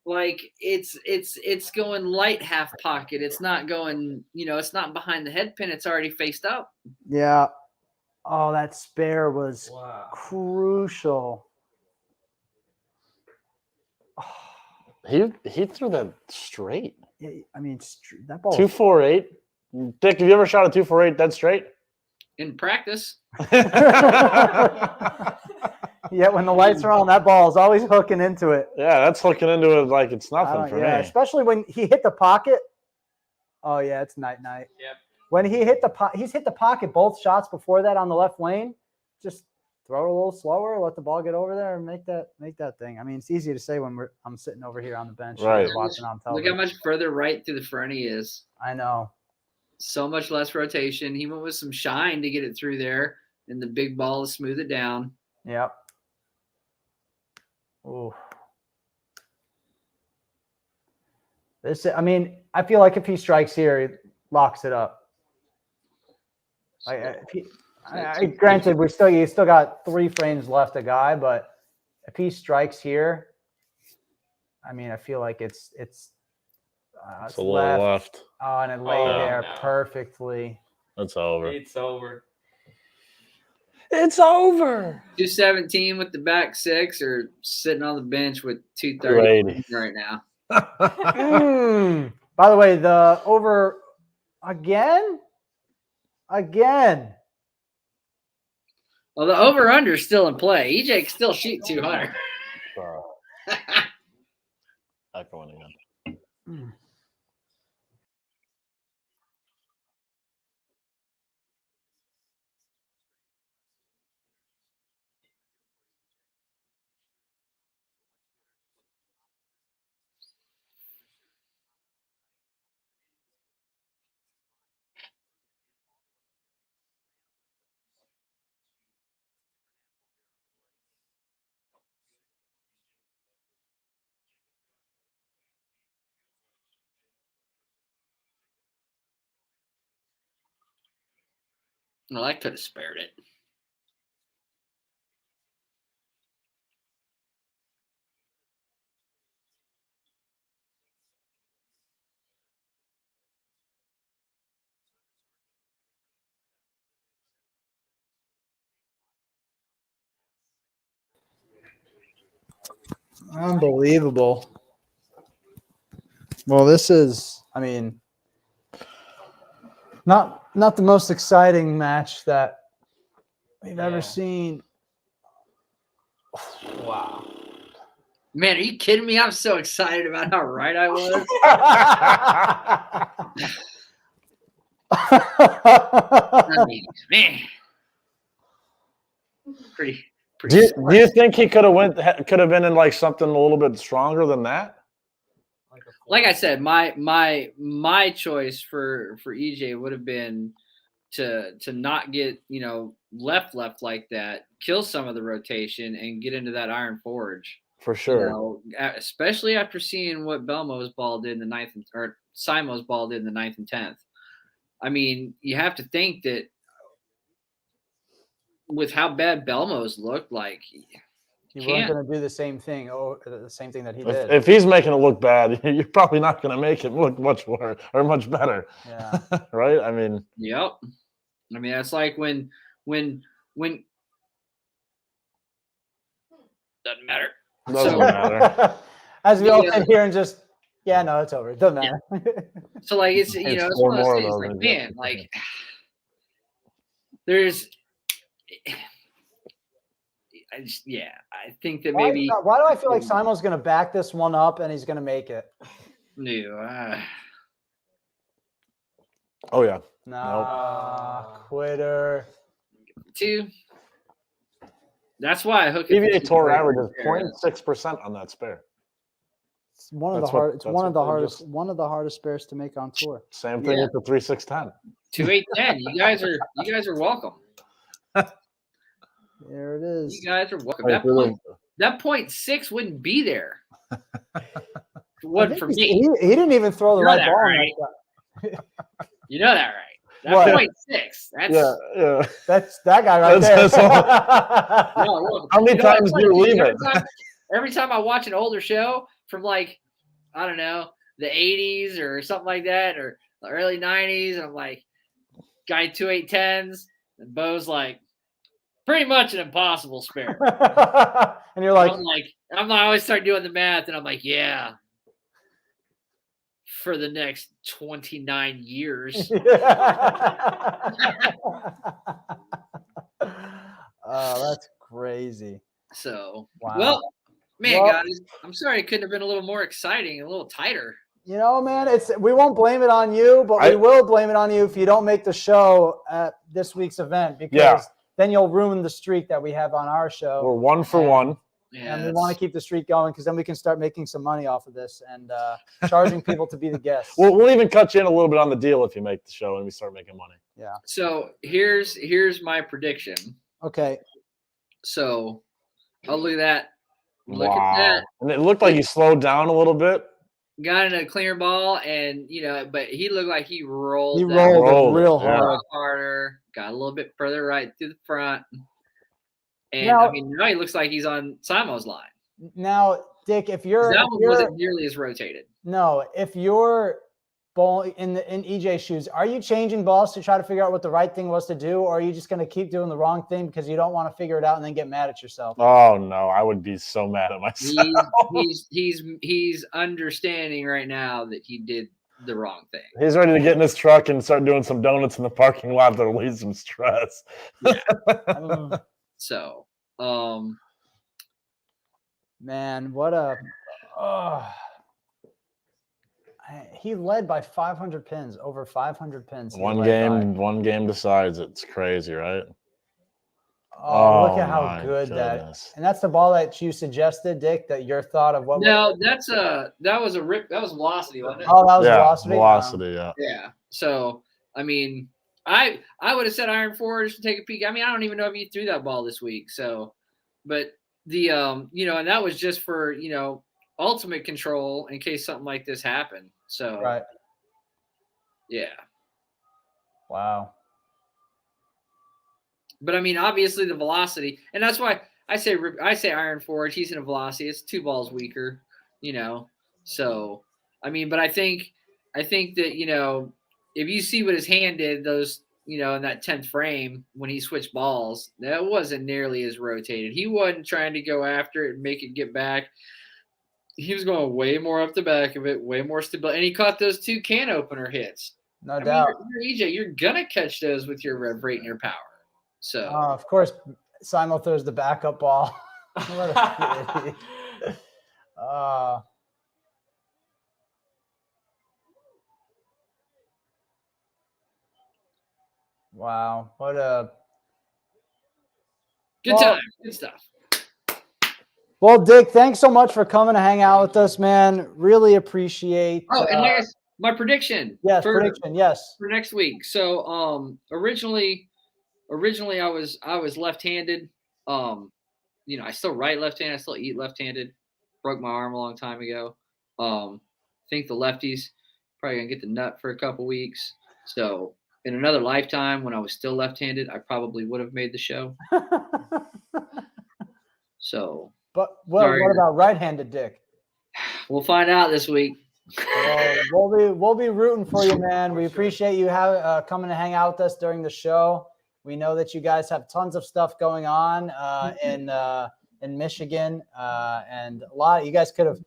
like it's going light half pocket. It's not going, it's not behind the head pin. It's already faced up. yeah. Oh, that spare was Wow. crucial. He threw that straight. Yeah, I mean, that ball. 248. Dick, have you ever shot a 248 dead straight? In practice, Yeah, when the lights are on, that ball is always hooking into it. Yeah, that's hooking into it like it's nothing for Yeah, me. especially when he hit the pocket. Oh yeah, it's night. Yep. When he hit he's hit the pocket both shots before that on the left lane. Just throw it a little slower, let the ball get over there, and make that thing. I mean, it's easy to say when I'm sitting over here on the bench, Right. watching on look television. how much further right through the front he is. I know. So much less rotation. He went with some shine to get it through there, and the big ball to smooth it down. Yep. Ooh. I mean, I feel like if he strikes here, he locks it up. Granted, you still got 3 frames left, a guy, but if he strikes here, I mean, I feel like it's It's a little left. Oh, and it laid Oh, there no. perfectly. It's over. It's over. It's over. 217 with the back 6 or sitting on the bench with 230 right now. By the way, the over again. Well, the over-under is still in play. EJ can still shoot 200. Echoing again. Well, I could have spared it. Unbelievable. Well, this is, I mean, not the most exciting match that we've ever seen. Wow. Man, are you kidding me? I'm so excited about how right I was. I mean, man. Pretty Do you think he could have been in like something a little bit stronger than that? Like I said, my choice for EJ would have been to not get, left like that, kill some of the rotation and get into that Iron Forge. For sure. Especially after seeing what Belmo's ball did in the ninth or Simo's ball did in the 9th and 10th. I mean, you have to think that with how bad Belmo's looked, like you weren't going to do the same thing. Oh, the same thing that he did. If he's making it look bad, you're probably not going to make it look much worse or much better. Yeah. Right. I mean. Yep. I mean, that's like when doesn't matter. Doesn't matter. As we all sit here and just, no, it's over. It doesn't matter. So like it's it's one of those things like, man, like there's I think that maybe why do I feel like Simo's gonna back this one up and he's gonna make it? No. Oh yeah. Nah, quitter. 2. That's why I hook it. PVA Tour average is 0.6% on that spare. It's one of the hardest spares to make on tour. Same thing with the 3610. 2810. You guys are welcome. There it is. You guys are welcome. That 0.6 wouldn't be there. What for me? He didn't even throw the right ball. Right? You know that, right? That's 0.6. That's That's that guy right there. How many times do you leave it? Every time I watch an older show from like, I don't know, the 80s or something like that, or the early 90s, and I'm like, guy 2810s, and Bo's like, pretty much an impossible spare. And you're like, I'm not always start doing the math, and I'm like, yeah, for the next 29 years. Oh, that's crazy. So, wow. Guys, I'm sorry it couldn't have been a little more exciting, a little tighter. You know, man, we won't blame it on you, but we will blame it on you if you don't make the show at this week's event, because then you'll ruin the streak that we have on our show. We're 1 for 1. Yeah, and we want to keep the streak going, because then we can start making some money off of this and charging people to be the guests. We'll even cut you in a little bit on the deal if you make the show and we start making money. Yeah. So here's my prediction. Okay. So I'll look at that. Look Wow. at that. And it looked like he slowed down a little bit. Got in a clear ball, and but he looked like he rolled. He rolled real hard. Harder. Got a little bit further right through the front. And now he looks like he's on Simo's line. Now, Dick, that one wasn't nearly as rotated. No, if you're ball in EJ's shoes, are you changing balls to try to figure out what the right thing was to do, or are you just going to keep doing the wrong thing because you don't want to figure it out and then get mad at yourself? Oh no, I would be so mad at myself. He's understanding right now that he did the wrong thing. He's ready to get in his truck and start doing some donuts in the parking lot to relieve some stress. Yeah. So, man, what a he led by 500 pins, over 500 pins. One game decides. It's crazy, right? Oh, look at how good that is. And that's the ball that you suggested, Dick, that your thought of what No, that was a rip. That was velocity, wasn't it? Oh, that was velocity. Velocity, yeah. Yeah. So, I mean, I would have said Iron Forge to take a peek. I mean, I don't even know if you threw that ball this week. So, but the and that was just for ultimate control in case something like this happened. So, right. Yeah. Wow. But I mean, obviously the velocity, and that's why I say Iron Forge. He's in a velocity. It's 2 balls weaker, So, I mean, but I think that if you see what his hand did, those in that 10th frame when he switched balls, that wasn't nearly as rotated. He wasn't trying to go after it and make it get back. He was going way more up the back of it, way more stable, and he caught those 2 can opener hits. No doubt. Mean, EJ, you're gonna catch those with your rev rate and your power. So of course, Simo throws the backup ball. What a idiot. Wow, what a good time, good stuff. Well, Dick, thanks so much for coming to hang out with us, man. Really appreciate. Oh, and My prediction. Yes, for, prediction. Yes. for next week. So originally I was left-handed. I still write left-handed. I still eat left-handed. Broke my arm a long time ago. Think the lefties probably gonna get the nut for a couple weeks. So in another lifetime, when I was still left-handed, I probably would have made the show. So, But what about right-handed Dick? we'll find out this week. Well, we'll be rooting for you, man. We appreciate you coming to hang out with us during the show. We know that you guys have tons of stuff going on in Michigan, and a lot. You guys could have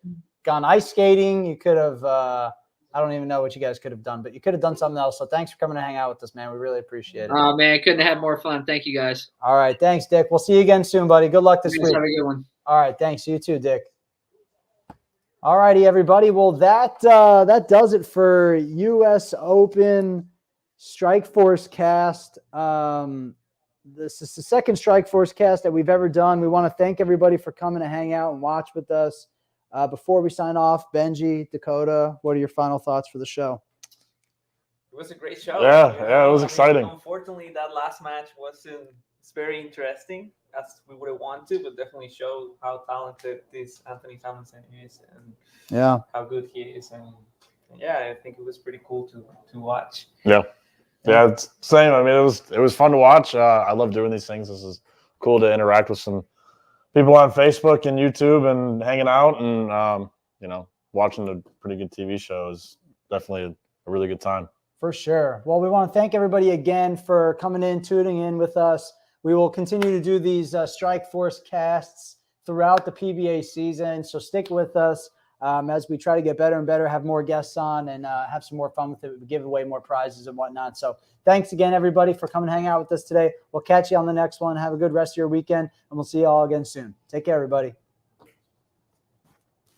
gone ice skating. You could have. I don't even know what you guys could have done, but you could have done something else. So thanks for coming to hang out with us, man. We really appreciate it. Oh man, couldn't have had more fun. Thank you guys. All right, thanks, Dick. We'll see you again soon, buddy. Good luck this week. Have a good one. All right, thanks. You too, Dick. All righty, everybody. Well, that does it for U.S. Open Strikeforce Cast. This is the second Strikeforce Cast that we've ever done. We want to thank everybody for coming to hang out and watch with us. Before we sign off, Benji, Dakota, what are your final thoughts for the show? It was a great show. Yeah, it was exciting. Unfortunately, that last match wasn't very interesting as we would have wanted to, but definitely showed how talented this Anthony Tomlinson is and how good he is. And I think it was pretty cool to watch. Yeah, it's same. I mean, it was fun to watch. I love doing these things. This is cool to interact with some people on Facebook and YouTube and hanging out and watching a pretty good TV show is definitely a really good time. For sure. Well, we want to thank everybody again for coming in, tuning in with us. We will continue to do these Strikeforce casts throughout the PBA season. So stick with us as we try to get better and better, have more guests on, and have some more fun with it. We give away more prizes and whatnot. So thanks again, everybody, for coming and hang out with us today. We'll catch you on the next one. Have a good rest of your weekend, and we'll see you all again soon. Take care, everybody.